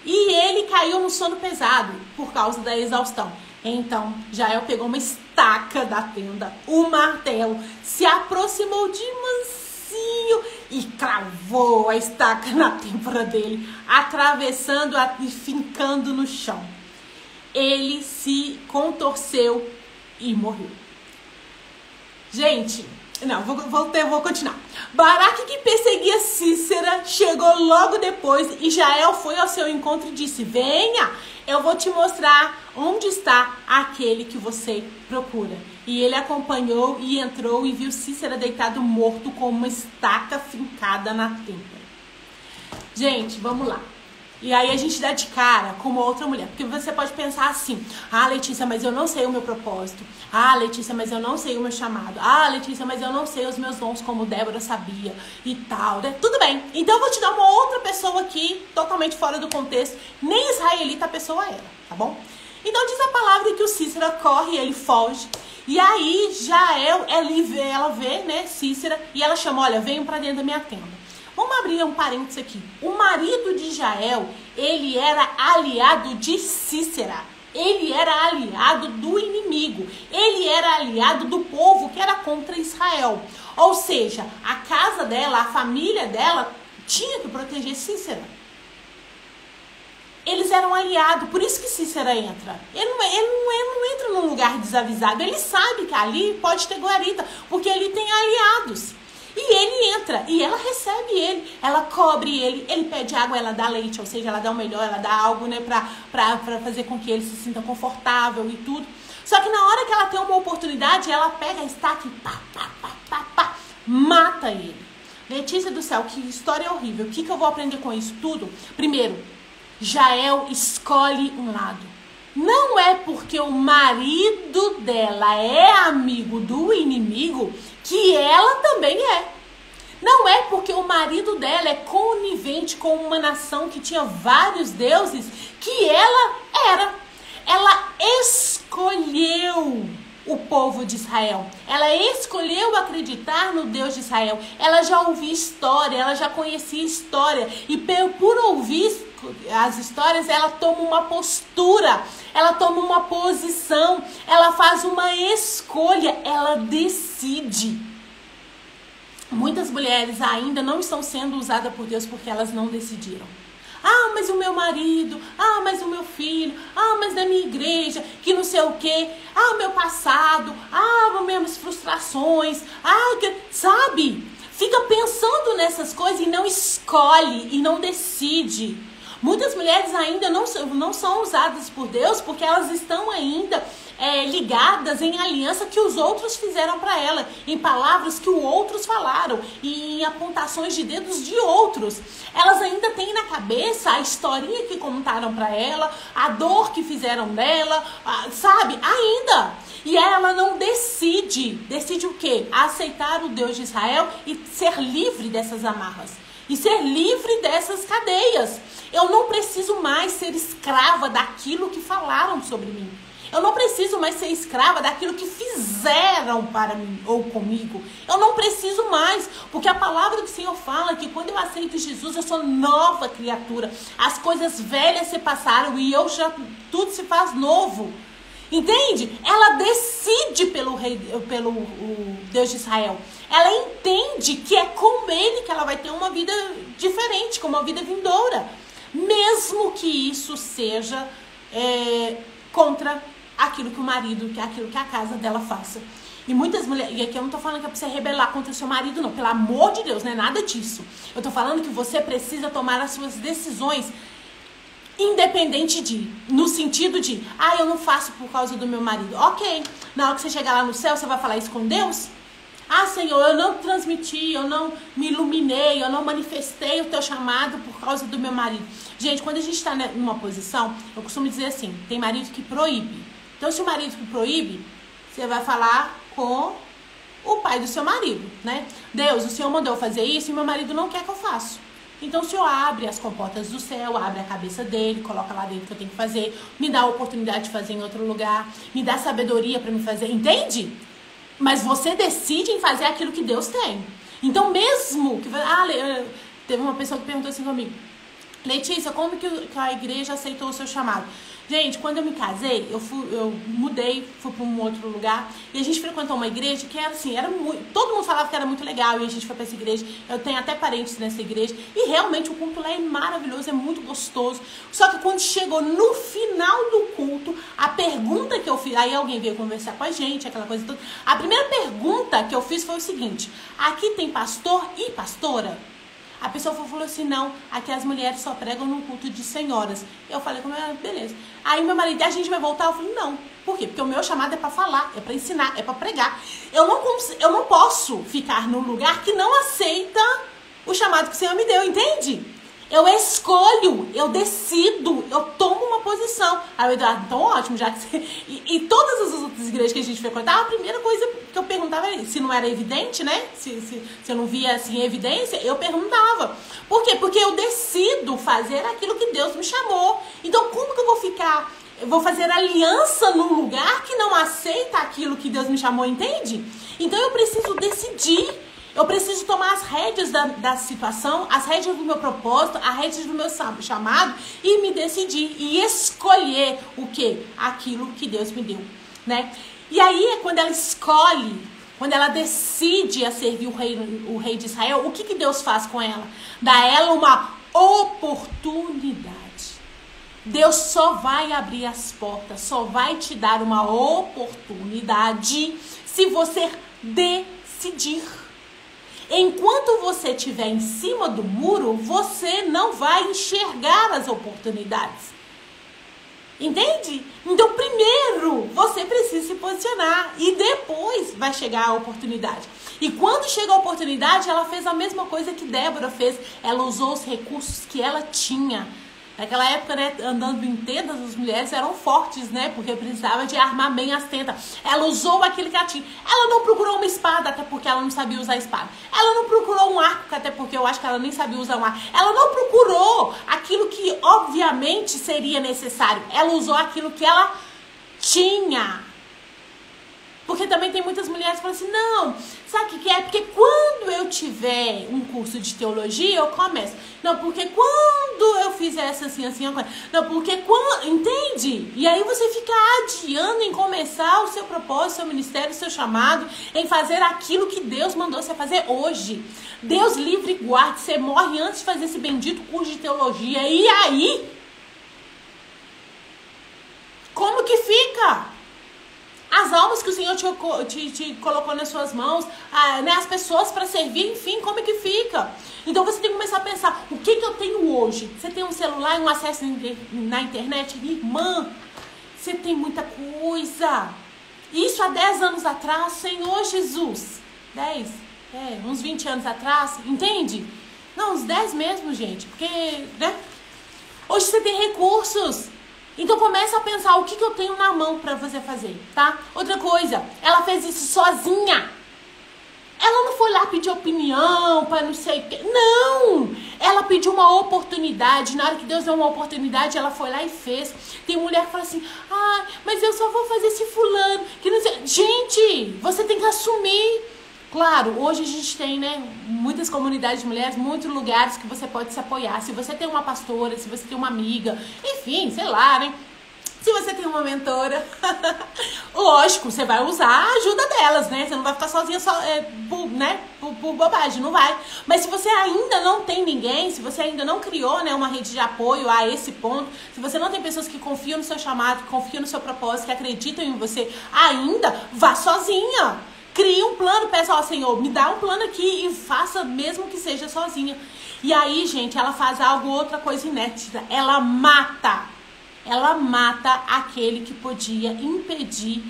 Speaker 1: E ele caiu no sono pesado por causa da exaustão. Então, Jael pegou uma estaca da tenda, um martelo, se aproximou de mansinho e cravou a estaca na têmpora dele, atravessando-a e fincando no chão. Ele se contorceu e morreu. Gente, não, vou continuar. Baraque, que perseguia Cícera, chegou logo depois e Jael foi ao seu encontro e disse, venha, eu vou te mostrar onde está aquele que você procura. E ele acompanhou e entrou e viu Cícera deitado morto com uma estaca fincada na têmpora. Gente, vamos lá. E aí a gente dá de cara com uma outra mulher. Porque você pode pensar assim, Letícia, mas eu não sei o meu propósito. Letícia, mas eu não sei o meu chamado. Letícia, mas eu não sei os meus dons como Débora sabia e tal, né? Tudo bem. Então eu vou te dar uma outra pessoa aqui, totalmente fora do contexto. Nem israelita a pessoa era, tá bom? Então diz a palavra que o Cícera corre, ele foge. E aí Jael, ela vê, né, Cícera, e ela chama, olha, venham pra dentro da minha tenda. Vamos abrir um parênteses aqui. O marido de Jael, ele era aliado de Cícera. Ele era aliado do inimigo. Ele era aliado do povo que era contra Israel. Ou seja, a casa dela, a família dela, tinha que proteger Cícera. Eles eram aliados, por isso que Cícera entra. Ele não entra num lugar desavisado. Ele sabe que ali pode ter guarita, porque ele tem aliados. E ele entra, e ela recebe ele, ela cobre ele pede água, ela dá leite, ou seja, ela dá o melhor, ela dá algo, né, pra fazer com que ele se sinta confortável e tudo. Só que na hora que ela tem uma oportunidade, ela pega a estaca e mata ele. Letícia do céu, que história horrível. O que eu vou aprender com isso tudo? Primeiro, Jael escolhe um lado. Não é porque o marido dela é amigo do inimigo que ela também é. Não é porque o marido dela é conivente com uma nação que tinha vários deuses que ela era. Ela escolheu o povo de Israel. Ela escolheu acreditar no Deus de Israel. Ela já ouvia história, ela já conhecia história. E por ouvir as histórias, ela toma uma postura, ela toma uma posição, ela faz uma escolha, ela decide. Muitas mulheres ainda não estão sendo usadas por Deus porque elas não decidiram. Ah, mas o meu marido, ah, mas o meu filho, ah, mas da minha igreja, que não sei o quê, ah, o meu passado, ah, as minhas frustrações, ah, sabe? Fica pensando nessas coisas e não escolhe e não decide. Muitas mulheres ainda não são usadas por Deus porque elas estão ainda ligadas em aliança que os outros fizeram para ela, em palavras que os outros falaram e em apontações de dedos de outros. Elas ainda têm na cabeça a historinha que contaram para ela, a dor que fizeram dela, sabe? Ainda. E ela não decide. Decide o quê? Aceitar o Deus de Israel e ser livre dessas amarras. E ser livre dessas cadeias. Eu não preciso mais ser escrava daquilo que falaram sobre mim. Eu não preciso mais ser escrava daquilo que fizeram para mim ou comigo. Eu não preciso mais, porque a palavra do Senhor fala que quando eu aceito Jesus, eu sou nova criatura. As coisas velhas se passaram e tudo se faz novo. Entende? Ela decide pelo Deus de Israel. Ela entende que é com ele que ela vai ter uma vida diferente, com uma vida vindoura. Mesmo que isso seja contra aquilo que o marido, aquilo que a casa dela faça. E muitas mulheres, e aqui eu não tô falando que é pra você rebelar contra o seu marido, não. Pelo amor de Deus, não é nada disso. Eu tô falando que você precisa tomar as suas decisões independente no sentido de, eu não faço por causa do meu marido. Ok, na hora que você chegar lá no céu, você vai falar isso com Deus? Senhor, eu não transmiti, eu não me iluminei, eu não manifestei o teu chamado por causa do meu marido. Gente, quando a gente está numa posição, eu costumo dizer assim, tem marido que proíbe. Então, se o marido que proíbe, você vai falar com o pai do seu marido, né? Deus, o Senhor mandou fazer isso e meu marido não quer que eu faça. Então, o Senhor abre as comportas do céu, abre a cabeça dele, coloca lá dentro o que eu tenho que fazer, me dá a oportunidade de fazer em outro lugar, me dá sabedoria para me fazer, entende? Mas você decide em fazer aquilo que Deus tem. Então, mesmo que... teve uma pessoa que perguntou assim comigo, Letícia, como que a igreja aceitou o seu chamado? Gente, quando eu me casei, eu mudei, fui para um outro lugar e a gente frequentou uma igreja que era assim, todo mundo falava que era muito legal e a gente foi para essa igreja. Eu tenho até parentes nessa igreja e realmente o culto lá é maravilhoso, é muito gostoso. Só que quando chegou no final do culto, a pergunta que eu fiz, aí alguém veio conversar com a gente, aquela coisa toda. A primeira pergunta que eu fiz foi o seguinte: aqui tem pastor e pastora? A pessoa falou assim, não, aqui as mulheres só pregam no culto de senhoras. Eu falei, beleza. Aí meu marido, a gente vai voltar? Eu falei, não. Por quê? Porque o meu chamado é para falar, é para ensinar, é para pregar. Eu não posso ficar num lugar que não aceita o chamado que o Senhor me deu, entende? Eu escolho, eu decido, eu tomo uma posição. Aí o Eduardo, então ótimo, já que você... E todas as outras igrejas que a gente frequentava, a primeira coisa que eu perguntava era, se não era evidente, né? Se eu não via assim evidência, eu perguntava. Por quê? Porque eu decido fazer aquilo que Deus me chamou. Então como que eu vou ficar... Eu vou fazer aliança num lugar que não aceita aquilo que Deus me chamou, entende? Então eu preciso decidir. Eu preciso tomar as rédeas da situação, as rédeas do meu propósito, as rédeas do meu chamado e me decidir e escolher o quê? Aquilo que Deus me deu, né? E aí é quando ela escolhe, quando ela decide a servir o rei de Israel, o que Deus faz com ela? Dá a ela uma oportunidade. Deus só vai abrir as portas, só vai te dar uma oportunidade se você decidir. Enquanto você estiver em cima do muro, você não vai enxergar as oportunidades. Entende? Então, primeiro, você precisa se posicionar e depois vai chegar a oportunidade. E quando chega a oportunidade, ela fez a mesma coisa que Débora fez. Ela usou os recursos que ela tinha. Naquela época, né, andando em tendas, as mulheres eram fortes, né? Porque precisava de armar bem as tendas. Ela usou aquilo que ela tinha. Ela não procurou uma espada, até porque ela não sabia usar a espada. Ela não procurou um arco, até porque eu acho que ela nem sabia usar um arco. Ela não procurou aquilo que, obviamente, seria necessário. Ela usou aquilo que ela tinha. Porque também tem muitas mulheres que falam assim, não, sabe o que é? Porque quando eu tiver um curso de teologia, eu começo. Não, porque quando eu fizer essa assim, eu começo. Não, porque quando... Entende? E aí você fica adiando em começar o seu propósito, o seu ministério, o seu chamado, em fazer aquilo que Deus mandou você fazer hoje. Deus livre e guarde, você morre antes de fazer esse bendito curso de teologia. E aí? Como que fica? As almas que o Senhor te colocou nas suas mãos, né, as pessoas para servir, enfim, como é que fica? Então você tem que começar a pensar, o que eu tenho hoje? Você tem um celular e um acesso na internet? Irmã, você tem muita coisa. Isso há 10 anos atrás, Senhor Jesus. 10, uns 20 anos atrás, entende? Não, uns 10 mesmo, gente, porque, né? Hoje você tem recursos. Então começa a pensar o que eu tenho na mão para você fazer, tá? Outra coisa, ela fez isso sozinha. Ela não foi lá pedir opinião para não sei o que. Não! Ela pediu uma oportunidade. Na hora que Deus deu uma oportunidade, ela foi lá e fez. Tem mulher que fala assim, mas eu só vou fazer esse fulano. Que não sei. Gente, você tem que assumir. Claro, hoje a gente tem, né, muitas comunidades de mulheres, muitos lugares que você pode se apoiar. Se você tem uma pastora, se você tem uma amiga, enfim, sei lá, né? Se você tem uma mentora, lógico, você vai usar a ajuda delas, né? Você não vai ficar sozinha por bobagem, não vai. Mas se você ainda não tem ninguém, se você ainda não criou, né, uma rede de apoio a esse ponto, se você não tem pessoas que confiam no seu chamado, que confiam no seu propósito, que acreditam em você ainda, vá sozinha. Crie um plano, peça ao Senhor, me dá um plano aqui e faça mesmo que seja sozinha. E aí, gente, ela faz outra coisa inédita. Ela mata aquele que podia impedir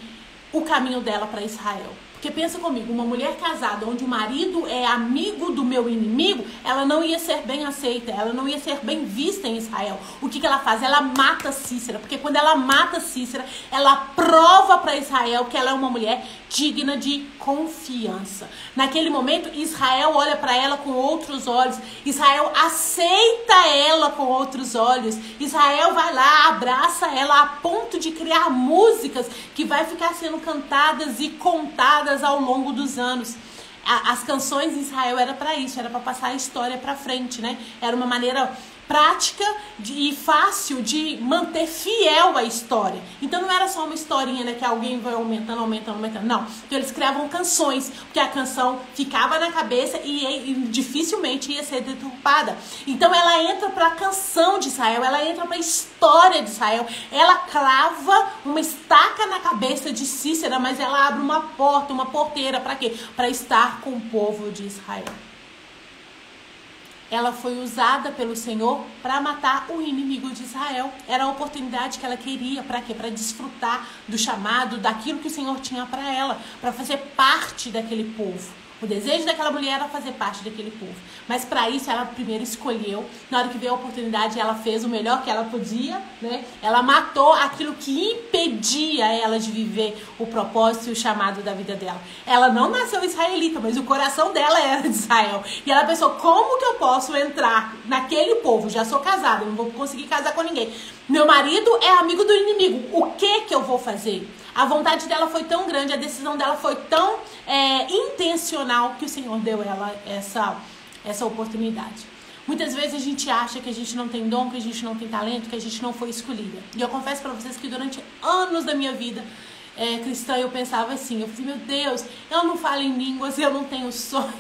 Speaker 1: o caminho dela para Israel. Porque pensa comigo, uma mulher casada onde o marido é amigo do meu inimigo, ela não ia ser bem aceita, ela não ia ser bem vista em Israel. O que ela faz? Ela mata Cícera, porque quando ela mata Cícera, ela prova para Israel que ela é uma mulher digna de confiança. Naquele momento, Israel olha para ela com outros olhos, Israel aceita ela com outros olhos, Israel vai lá, abraça ela a ponto de criar músicas que vai ficar sendo cantadas e contadas ao longo dos anos. As canções em Israel era para isso, era para passar a história para frente, né? Era uma maneira prática e fácil de manter fiel a história. Então não era só uma historinha, né, que alguém vai aumentando. Não, então eles criavam canções, porque a canção ficava na cabeça e dificilmente ia ser deturpada. Então ela entra para a canção de Israel, ela entra para a história de Israel. Ela crava uma estaca na cabeça de Cícera, mas ela abre uma porta, uma porteira, para quê? Para estar com o povo de Israel. Ela foi usada pelo Senhor para matar o inimigo de Israel. Era a oportunidade que ela queria. Para quê? Para desfrutar do chamado, daquilo que o Senhor tinha para ela. Para fazer parte daquele povo. O desejo daquela mulher era fazer parte daquele povo. Mas para isso ela primeiro escolheu. Na hora que veio a oportunidade, ela fez o melhor que ela podia, né? Ela matou aquilo que impedia ela de viver o propósito e o chamado da vida dela. Ela não nasceu israelita, mas o coração dela era de Israel. E ela pensou, como que eu posso entrar naquele povo? Já sou casada, não vou conseguir casar com ninguém. Meu marido é amigo do inimigo. O que eu vou fazer? A vontade dela foi tão grande, a decisão dela foi tão intencional que o Senhor deu ela essa oportunidade. Muitas vezes a gente acha que a gente não tem dom, que a gente não tem talento, que a gente não foi escolhida. E eu confesso para vocês que durante anos da minha vida cristã eu pensava assim, eu falei, meu Deus, eu não falo em línguas, eu não tenho sonho.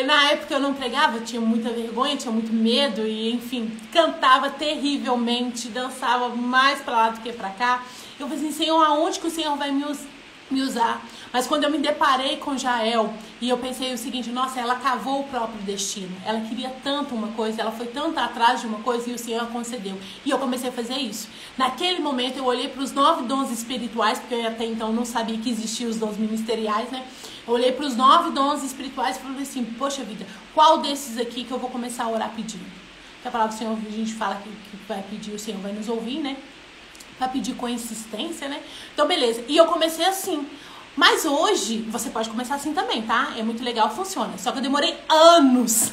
Speaker 1: Na época eu não pregava, tinha muita vergonha, tinha muito medo e, enfim, cantava terrivelmente, dançava mais pra lá do que pra cá. Eu falei assim, Senhor, aonde que o Senhor vai me usar? Mas quando eu me deparei com Jael e eu pensei o seguinte, nossa, ela cavou o próprio destino. Ela queria tanto uma coisa, ela foi tanto atrás de uma coisa e o Senhor a concedeu. E eu comecei a fazer isso. Naquele momento eu olhei para os 9 dons espirituais, porque eu até então não sabia que existiam os dons ministeriais, né? Eu olhei para os 9 dons espirituais e falei assim, poxa vida, qual desses aqui que eu vou começar a orar pedindo? Porque a palavra do Senhor, a gente fala que vai pedir, o Senhor vai nos ouvir, né? Pra pedir com insistência, né? Então, beleza. E eu comecei assim. Mas hoje, você pode começar assim também, tá? É muito legal, funciona. Só que eu demorei anos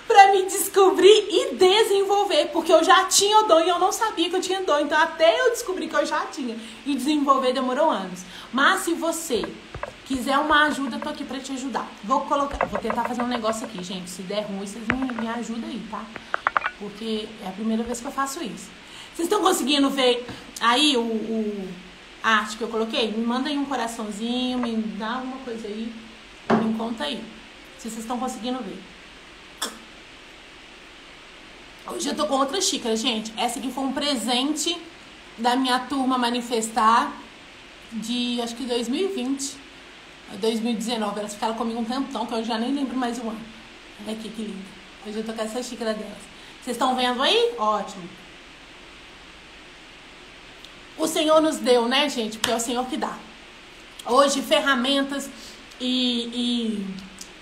Speaker 1: pra me descobrir e desenvolver. Porque eu já tinha o dom e eu não sabia que eu tinha dom. Então, até eu descobrir que eu já tinha e desenvolver demorou anos. Mas se você quiser uma ajuda, eu tô aqui pra te ajudar. Vou tentar fazer um negócio aqui, gente. Se der ruim, vocês me ajudam aí, tá? Porque é a primeira vez que eu faço isso. Vocês estão conseguindo ver aí a arte que eu coloquei? Me manda aí um coraçãozinho, me dá alguma coisa aí, me conta aí, se vocês estão conseguindo ver. Hoje eu tô com outra xícara, gente. Essa aqui foi um presente da minha turma Manifestar de, acho que 2020, 2019. Elas ficaram comigo um tempão, que eu já nem lembro mais o ano. Olha aqui que lindo. Hoje eu tô com essa xícara delas. Vocês estão vendo aí? Ótimo. O Senhor nos deu, né, gente? Porque é o Senhor que dá. Hoje, ferramentas e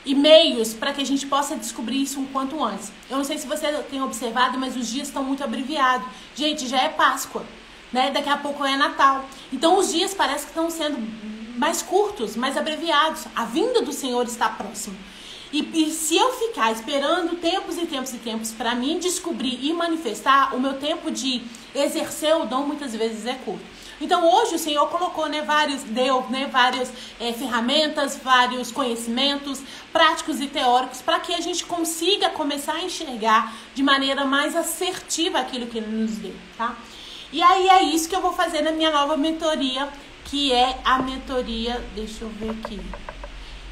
Speaker 1: meios para que a gente possa descobrir isso um quanto antes. Eu não sei se você tem observado, mas os dias estão muito abreviados. Gente, já é Páscoa, né? Daqui a pouco é Natal. Então, os dias parece que estão sendo mais curtos, mais abreviados. A vinda do Senhor está próxima. E se eu ficar esperando tempos e tempos e tempos para mim descobrir e manifestar, o meu tempo de exercer o dom muitas vezes é curto. Então hoje o Senhor colocou, né, várias ferramentas, vários conhecimentos práticos e teóricos para que a gente consiga começar a enxergar de maneira mais assertiva aquilo que Ele nos deu, tá? E aí é isso que eu vou fazer na minha nova mentoria, que é a mentoria, deixa eu ver aqui,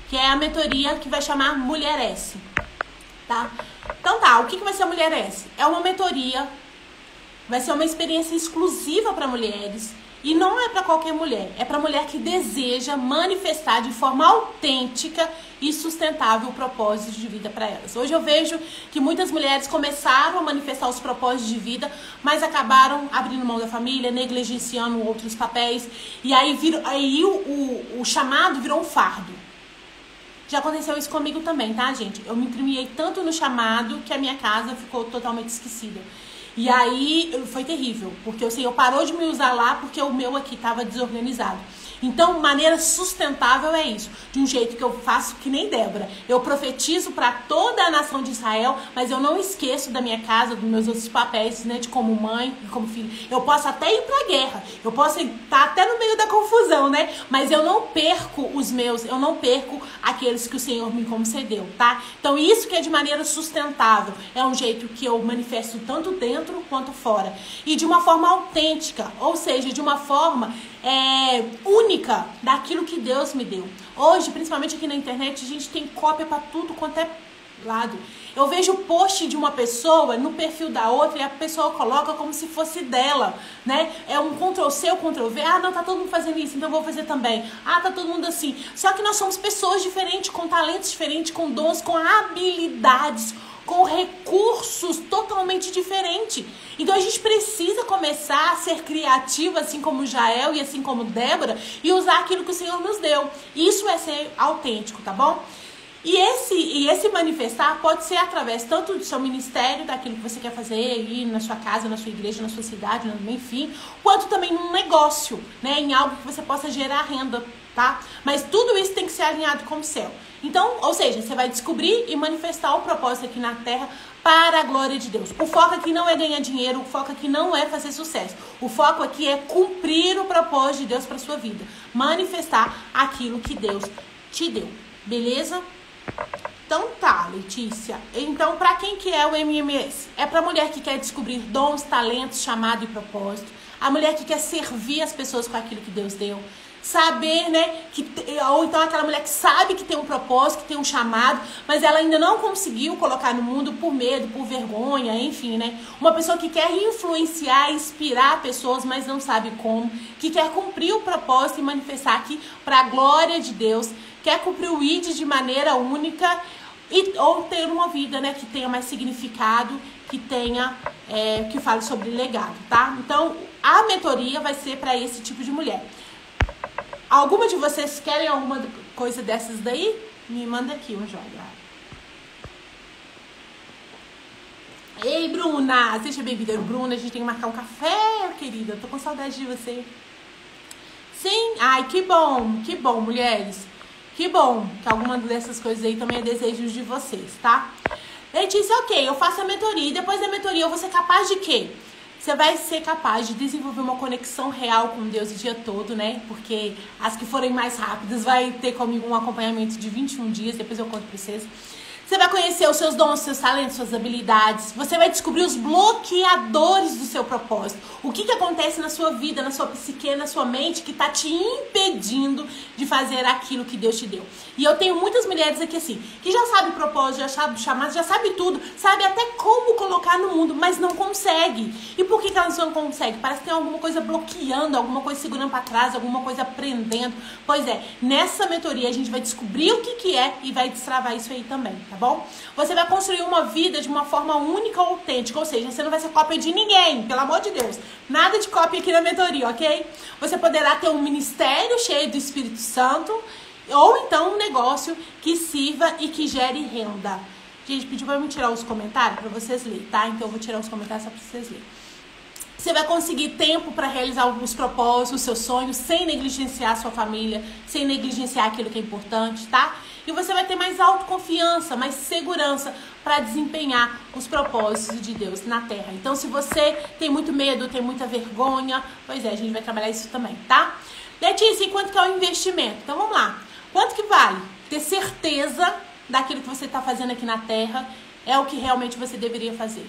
Speaker 1: que é a mentoria que vai chamar Mulher S, tá? Então tá, o que vai ser a Mulher S? É uma mentoria, vai ser uma experiência exclusiva para mulheres e não é para qualquer mulher, é para mulher que deseja manifestar de forma autêntica e sustentável o propósito de vida para elas. Hoje eu vejo que muitas mulheres começaram a manifestar os propósitos de vida, mas acabaram abrindo mão da família, negligenciando outros papéis, e aí, o chamado virou um fardo. Já aconteceu isso comigo também, tá, gente? Eu me entremiei tanto no chamado que a minha casa ficou totalmente esquecida. E aí foi terrível, porque o Senhor parou de me usar lá porque o meu aqui estava desorganizado. Então, maneira sustentável é isso. De um jeito que eu faço que nem Débora. Eu profetizo para toda a nação de Israel, mas eu não esqueço da minha casa, dos meus outros papéis, né, de como mãe e como filho. Eu posso até ir para a guerra, eu posso estar até no meio da confusão, né? Mas eu não perco os meus, eu não perco aqueles que o Senhor me concedeu, tá? Então, isso que é de maneira sustentável. É um jeito que eu manifesto tanto dentro quanto fora. E de uma forma autêntica, ou seja, de uma forma única daquilo que Deus me deu. Hoje, principalmente aqui na internet, a gente tem cópia para tudo quanto é lado. Eu vejo o post de uma pessoa no perfil da outra e a pessoa coloca como se fosse dela, né? É um Ctrl-C ou Ctrl-V. Ah, não, tá todo mundo fazendo isso, então eu vou fazer também. Ah, tá todo mundo assim. Só que nós somos pessoas diferentes, com talentos diferentes, com dons, com habilidades, com recursos totalmente diferentes. Então a gente precisa começar a ser criativa, assim como Jael e assim como Débora, e usar aquilo que o Senhor nos deu. Isso é ser autêntico, tá bom? E esse manifestar pode ser através tanto do seu ministério, daquilo que você quer fazer aí na sua casa, na sua igreja, na sua cidade, enfim, quanto também num negócio, né? Em algo que você possa gerar renda, tá? Mas tudo isso tem que ser alinhado com o céu. Então, ou seja, você vai descobrir e manifestar o propósito aqui na terra para a glória de Deus. O foco aqui não é ganhar dinheiro, o foco aqui não é fazer sucesso. O foco aqui é cumprir o propósito de Deus para sua vida. Manifestar aquilo que Deus te deu. Beleza? Então tá, Letícia. Então, para quem que é o MMS? É para mulher que quer descobrir dons, talentos, chamado e propósito. A mulher que quer servir as pessoas com aquilo que Deus deu. saber, né, ou então aquela mulher que sabe que tem um propósito, que tem um chamado, mas ela ainda não conseguiu colocar no mundo por medo, por vergonha, enfim, né? Uma pessoa que quer influenciar, inspirar pessoas, mas não sabe como, que quer cumprir o propósito e manifestar aqui para a glória de Deus, quer cumprir o ID de maneira única, ou ter uma vida, né, que tenha mais significado, que tenha, que fale sobre legado, tá? Então, a mentoria vai ser para esse tipo de mulher. Alguma de vocês querem alguma coisa dessas daí? Me manda aqui um joia. Ei, Bruna! Seja bem-vinda, Bruna. A gente tem que marcar um café, querida. Eu tô com saudade de você. Sim? Ai, que bom, mulheres. Que bom que alguma dessas coisas aí também é desejo de vocês, tá? Letícia, ok, eu faço a mentoria e depois da mentoria eu vou ser capaz de quê? Você vai ser capaz de desenvolver uma conexão real com Deus o dia todo, né? Porque as que forem mais rápidas vai ter comigo um acompanhamento de 21 dias, depois eu conto pra vocês. Você vai conhecer os seus dons, seus talentos, suas habilidades. Você vai descobrir os bloqueadores do seu propósito. O que acontece na sua vida, na sua psique, na sua mente, que está te impedindo de fazer aquilo que Deus te deu. E eu tenho muitas mulheres aqui assim, que já sabe o propósito, já sabe o chamado, já sabe tudo, sabe até como colocar no mundo, mas não consegue. E por que elas não conseguem? Parece que tem alguma coisa bloqueando, alguma coisa segurando para trás, alguma coisa prendendo. Pois é, nessa mentoria a gente vai descobrir o que é e vai destravar isso aí também, tá bom? Você vai construir uma vida de uma forma única ou autêntica, ou seja, você não vai ser cópia de ninguém, pelo amor de Deus. Nada de cópia aqui na mentoria, ok? Você poderá ter um ministério cheio do Espírito Santo, ou então um negócio que sirva e que gere renda. Gente, pediu pra eu tirar os comentários pra vocês lerem, tá? Então eu vou tirar os comentários só pra vocês lerem. Você vai conseguir tempo para realizar os propósitos, os seus sonhos, sem negligenciar a sua família, sem negligenciar aquilo que é importante, tá? E você vai ter mais autoconfiança, mais segurança para desempenhar os propósitos de Deus na Terra. Então, se você tem muito medo, tem muita vergonha, pois é, a gente vai trabalhar isso também, tá? Letícia, e quanto que é o investimento? Então, vamos lá. Quanto que vale ter certeza daquilo que você está fazendo aqui na Terra é o que realmente você deveria fazer?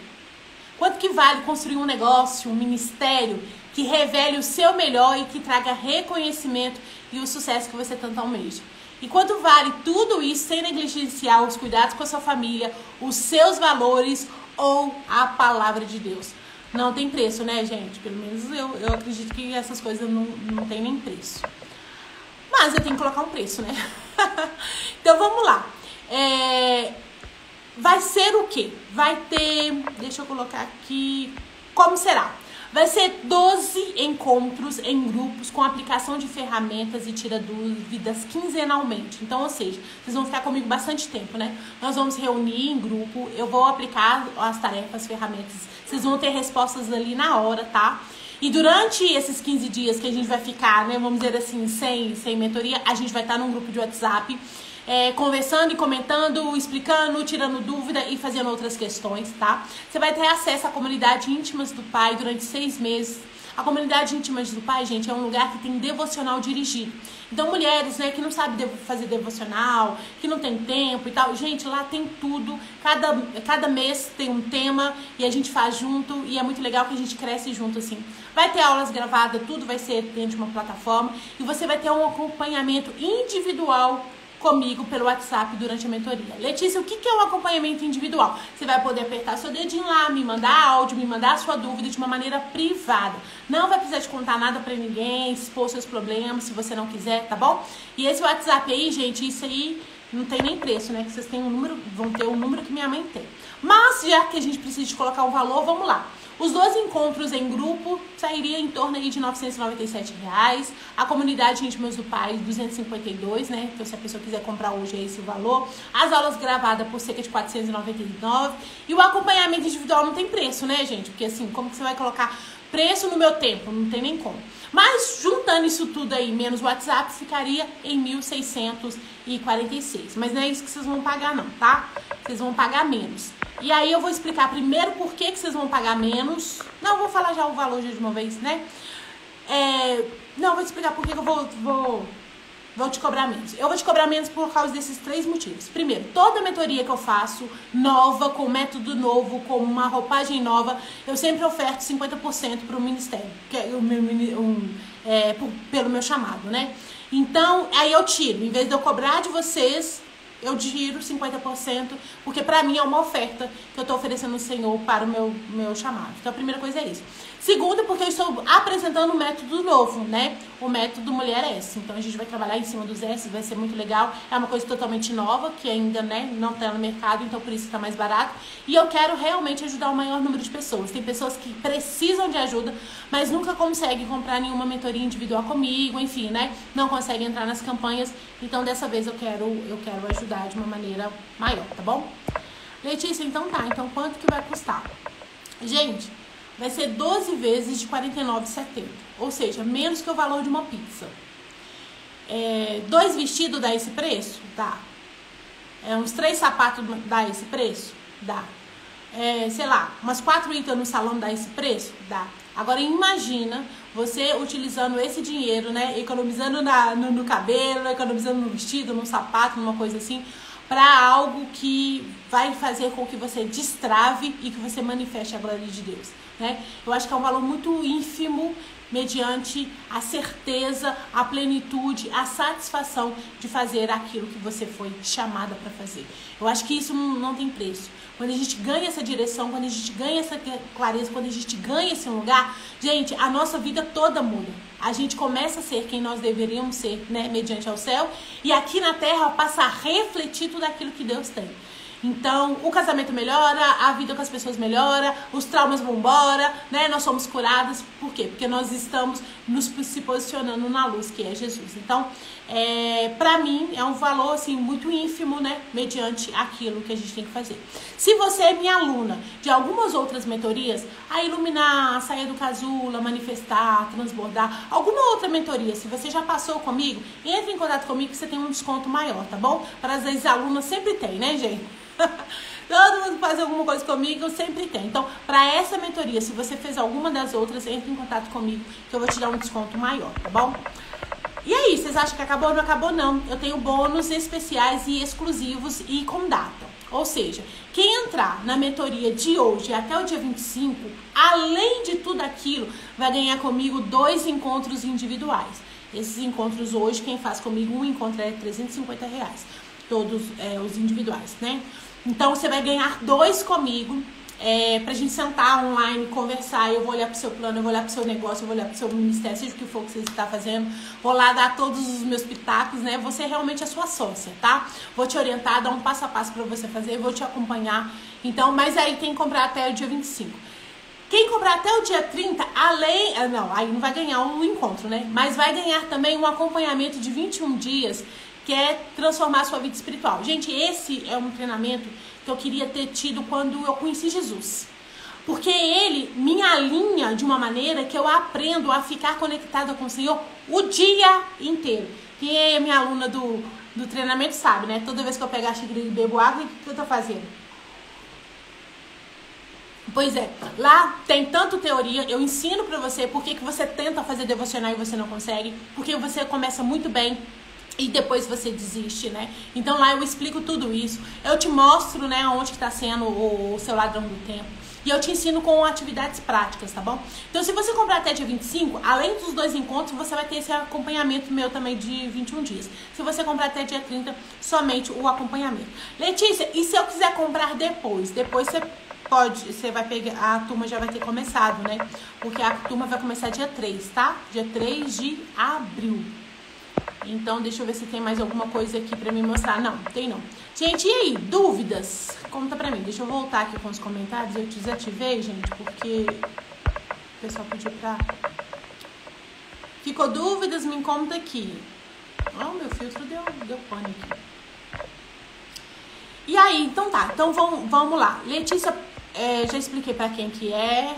Speaker 1: Quanto que vale construir um negócio, um ministério que revele o seu melhor e que traga reconhecimento e o sucesso que você tanto almeja? E quanto vale tudo isso sem negligenciar os cuidados com a sua família, os seus valores ou a palavra de Deus? Não tem preço, né, gente? Pelo menos eu acredito que essas coisas não tem nem preço. Mas eu tenho que colocar um preço, né? Então vamos lá. Vai ser o quê? Vai ter... Deixa eu colocar aqui... Como será? Vai ser 12 encontros em grupos com aplicação de ferramentas e tira dúvidas quinzenalmente. Então, ou seja, vocês vão ficar comigo bastante tempo, né? Nós vamos reunir em grupo, eu vou aplicar as tarefas, as ferramentas. Vocês vão ter respostas ali na hora, tá? E durante esses 15 dias que a gente vai ficar, né, vamos dizer assim, sem mentoria, a gente vai estar num grupo de WhatsApp, conversando e comentando, explicando, tirando dúvida e fazendo outras questões, tá? Você vai ter acesso à comunidade Íntimas do Pai durante 6 meses. A comunidade Íntimas do Pai, gente, é um lugar que tem devocional dirigido. Então, mulheres, né, que não sabem fazer devocional, que não tem tempo e tal, gente, lá tem tudo. Cada mês tem um tema e a gente faz junto e é muito legal que a gente cresce junto, assim. Vai ter aulas gravadas, tudo vai ser dentro de uma plataforma e você vai ter um acompanhamento individual comigo pelo WhatsApp durante a mentoria. Letícia, o que é um acompanhamento individual? Você vai poder apertar seu dedinho lá, me mandar áudio, me mandar a sua dúvida de uma maneira privada. Não vai precisar de contar nada pra ninguém, expor seus problemas, se você não quiser, tá bom? E esse WhatsApp aí, gente, isso aí não tem nem preço, né? Que vocês têm um número, vão ter o número que minha mãe tem. Mas, já que a gente precisa de colocar um valor, vamos lá. Os 12 encontros em grupo sairia em torno aí de R$ 997. A comunidade Íntimas do Pai, 252, né? Então, se a pessoa quiser comprar hoje, é esse o valor. As aulas gravadas por cerca de 499. E o acompanhamento individual não tem preço, né, gente? Porque assim, como que você vai colocar preço no meu tempo? Não tem nem como. Mas, juntando isso tudo aí, menos o WhatsApp, ficaria em 1.646. Mas não é isso que vocês vão pagar, não, tá? Vocês vão pagar menos. E aí eu vou explicar primeiro por que vocês vão pagar menos. Não, vou falar já o valor de uma vez, né? Não, vou explicar por que eu vou te cobrar menos. Eu vou te cobrar menos por causa desses 3 motivos. Primeiro, toda mentoria que eu faço, nova, com método novo, com uma roupagem nova, eu sempre oferto 50% para o ministério. pelo meu chamado, né? Então, aí eu tiro, em vez de eu cobrar de vocês, eu tiro 50%, porque pra mim é uma oferta que eu tô oferecendo ao Senhor para o meu chamado. Então a primeira coisa é isso. Segunda, porque eu estou apresentando um método novo, né? O método Mulher S. Então a gente vai trabalhar em cima dos S, vai ser muito legal. É uma coisa totalmente nova, que ainda, né, não tá no mercado, então por isso que tá mais barato. E eu quero realmente ajudar o maior número de pessoas. Tem pessoas que precisam de ajuda, mas nunca conseguem comprar nenhuma mentoria individual comigo, enfim, né? Não conseguem entrar nas campanhas. Então dessa vez eu quero ajudar de uma maneira maior, tá bom? Letícia, então tá. Então quanto que vai custar? Gente, vai ser 12 vezes de R$ 49,70. Ou seja, menos que o valor de uma pizza. 2 vestidos dá esse preço? Dá. Uns 3 sapatos dá esse preço? Dá. Sei lá, umas 4 idas no salão dá esse preço? Dá. Agora imagina você utilizando esse dinheiro, né? Economizando no cabelo, economizando no vestido, no sapato, numa coisa assim, para algo que vai fazer com que você destrave e que você manifeste a glória de Deus, né? Eu acho que é um valor muito ínfimo, mediante a certeza, a plenitude, a satisfação de fazer aquilo que você foi chamada para fazer. Eu acho que isso não tem preço. Quando a gente ganha essa direção, quando a gente ganha essa clareza, quando a gente ganha esse lugar, gente, a nossa vida toda muda. A gente começa a ser quem nós deveríamos ser, né, mediante ao céu, e aqui na terra passa a refletir tudo aquilo que Deus tem. Então, o casamento melhora, a vida com as pessoas melhora, os traumas vão embora, né? Nós somos curadas. Por quê? Porque nós estamos se posicionando na luz, que é Jesus. Então, pra mim, é um valor, assim, muito ínfimo, né? Mediante aquilo que a gente tem que fazer. Se você é minha aluna de algumas outras mentorias, a Iluminar, a Saia do Casulo, a Manifestar, Transbordar, alguma outra mentoria, se você já passou comigo, entre em contato comigo que você tem um desconto maior, tá bom? Para as ex-alunas sempre tem, né, gente? Todo mundo faz alguma coisa comigo, sempre tem. Então, para essa mentoria, se você fez alguma das outras, entre em contato comigo que eu vou te dar um desconto maior, tá bom? E aí, vocês acham que acabou? Não acabou, não. Eu tenho bônus especiais e exclusivos e com data. Ou seja, quem entrar na mentoria de hoje até o dia 25, além de tudo aquilo, vai ganhar comigo 2 encontros individuais. Esses encontros hoje, quem faz comigo um encontro é R$350. Todos os individuais, né? Então, você vai ganhar 2 comigo, pra gente sentar online, conversar. Eu vou olhar pro seu plano, eu vou olhar pro seu negócio, eu vou olhar pro seu ministério, seja o que for que você está fazendo. Vou lá dar todos os meus pitacos, né? Você realmente é sua sócia, tá? Vou te orientar, dar um passo a passo pra você fazer, vou te acompanhar. Então, mas aí tem que comprar até o dia 25. Quem comprar até o dia 30, aí não vai ganhar um encontro, né? Mas vai ganhar também um acompanhamento de 21 dias, que é transformar a sua vida espiritual. Gente, esse é um treinamento que eu queria ter tido quando eu conheci Jesus. Porque ele me alinha de uma maneira que eu aprendo a ficar conectada com o Senhor o dia inteiro. Quem é minha aluna do treinamento sabe, né? Toda vez que eu pego a xícara e bebo água, o que eu tô fazendo? Pois é, lá tem tanto teoria, eu ensino pra você por que você tenta fazer devocional e você não consegue, porque você começa muito bem e depois você desiste, né? Então lá eu explico tudo isso, eu te mostro, né, onde que tá sendo o seu ladrão do tempo, e eu te ensino com atividades práticas, tá bom? Então se você comprar até dia 25, além dos 2 encontros, você vai ter esse acompanhamento meu também de 21 dias. Se você comprar até dia 30, somente o acompanhamento. Letícia, e se eu quiser comprar depois? Depois você vai pegar, a turma já vai ter começado, né? Porque a turma vai começar dia 3, tá? Dia 3 de abril. Então, deixa eu ver se tem mais alguma coisa aqui pra me mostrar. Não, tem não. Gente, e aí? Dúvidas? Conta pra mim. Deixa eu voltar aqui com os comentários. Eu desativei, gente, porque o pessoal pediu pra... Ficou dúvidas? Me conta aqui. Meu filtro deu pane aqui. E aí, então tá. Então, vamos lá. Letícia, já expliquei pra quem que é.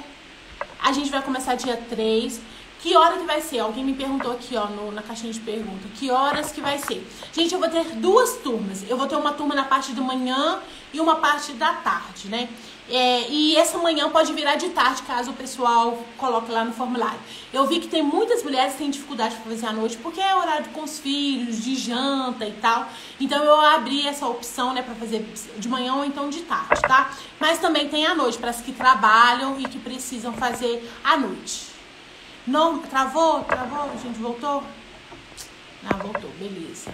Speaker 1: A gente vai começar dia 3. Que hora que vai ser? Alguém me perguntou aqui, ó, na caixinha de pergunta. Que horas que vai ser? Gente, eu vou ter 2 turmas. Eu vou ter uma turma na parte da manhã e uma parte da tarde, né? E essa manhã pode virar de tarde, caso o pessoal coloque lá no formulário. Eu vi que tem muitas mulheres que têm dificuldade para fazer à noite, porque é horário com os filhos, de janta e tal. Então eu abri essa opção, né, para fazer de manhã ou então de tarde, tá? Mas também tem à noite, para as que trabalham e que precisam fazer à noite. Não, travou, gente, voltou? Ah, voltou, beleza.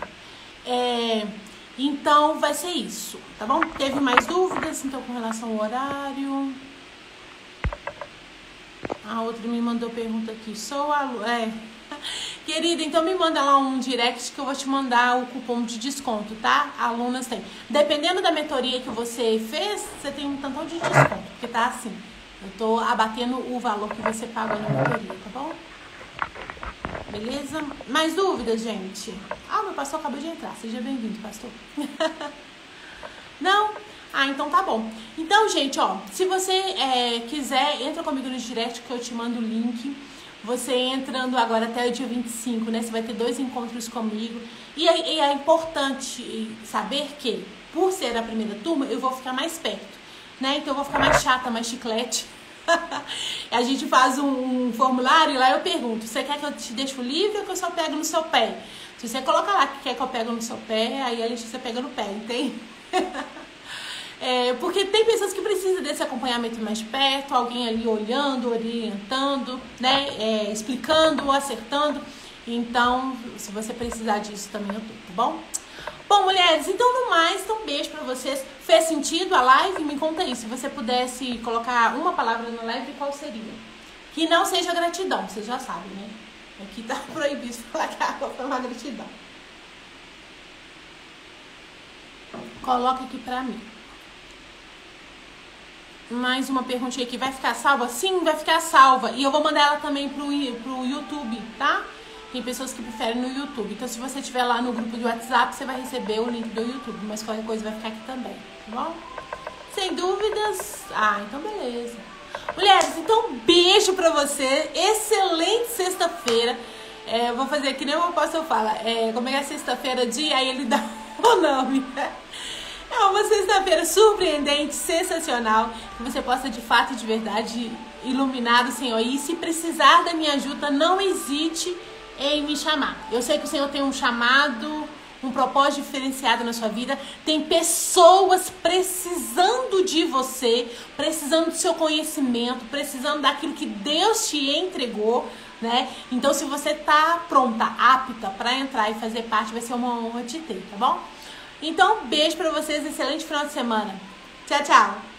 Speaker 1: Então, vai ser isso, tá bom? Teve mais dúvidas, então, com relação ao horário? A outra me mandou pergunta aqui. Sou aluna. Querida, então me manda lá um direct que eu vou te mandar o cupom de desconto, tá? Alunas tem. Dependendo da mentoria que você fez, você tem um tantão de desconto. Porque tá assim, eu tô abatendo o valor que você pagou na mentoria, tá bom? Beleza? Mais dúvidas, gente? Ah, meu pastor acabou de entrar. Seja bem-vindo, pastor. Não? Ah, então tá bom. Então, gente, ó, se você quiser, entra comigo no direct que eu te mando o link. Você entrando agora até o dia 25, né? Você vai ter 2 encontros comigo. E é importante saber que, por ser a primeira turma, eu vou ficar mais perto, né? Então eu vou ficar mais chata, mais chiclete. A gente faz um formulário e lá eu pergunto: você quer que eu te deixe livre ou que eu só pego no seu pé? Se você coloca lá que quer que eu pego no seu pé, aí você pega no pé, entende? Porque tem pessoas que precisam desse acompanhamento mais perto, alguém ali olhando, orientando, né? Explicando, acertando. Então, se você precisar disso também, eu tô, tá bom? Bom, mulheres, então no mais, então um beijo pra vocês. Fez sentido a live? Me conta aí. Se você pudesse colocar uma palavra na live, qual seria? Que não seja gratidão, vocês já sabem, né? Aqui tá proibido falar que a água foi uma gratidão. Coloca aqui pra mim. Mais uma perguntinha aqui. Vai ficar salva? Sim, vai ficar salva. E eu vou mandar ela também pro YouTube, tá? Tem pessoas que preferem no YouTube. Então, se você estiver lá no grupo do WhatsApp, você vai receber o link do YouTube. Mas qualquer coisa vai ficar aqui também, tá bom? Sem dúvidas? Ah, então beleza. Mulheres, então um beijo pra você. Excelente sexta-feira. Vou fazer que nem o pastor fala. Como é sexta-feira dia, aí ele dá o nome. É uma sexta-feira surpreendente, sensacional. Que você possa de fato, de verdade, iluminar o Senhor. E se precisar da minha ajuda, não hesite em me chamar. Eu sei que o Senhor tem um chamado, um propósito diferenciado na sua vida. Tem pessoas precisando de você, precisando do seu conhecimento, precisando daquilo que Deus te entregou, né? Então, se você tá pronta, apta para entrar e fazer parte, vai ser uma honra te ter, tá bom? Então, beijo pra vocês, excelente final de semana. Tchau, tchau!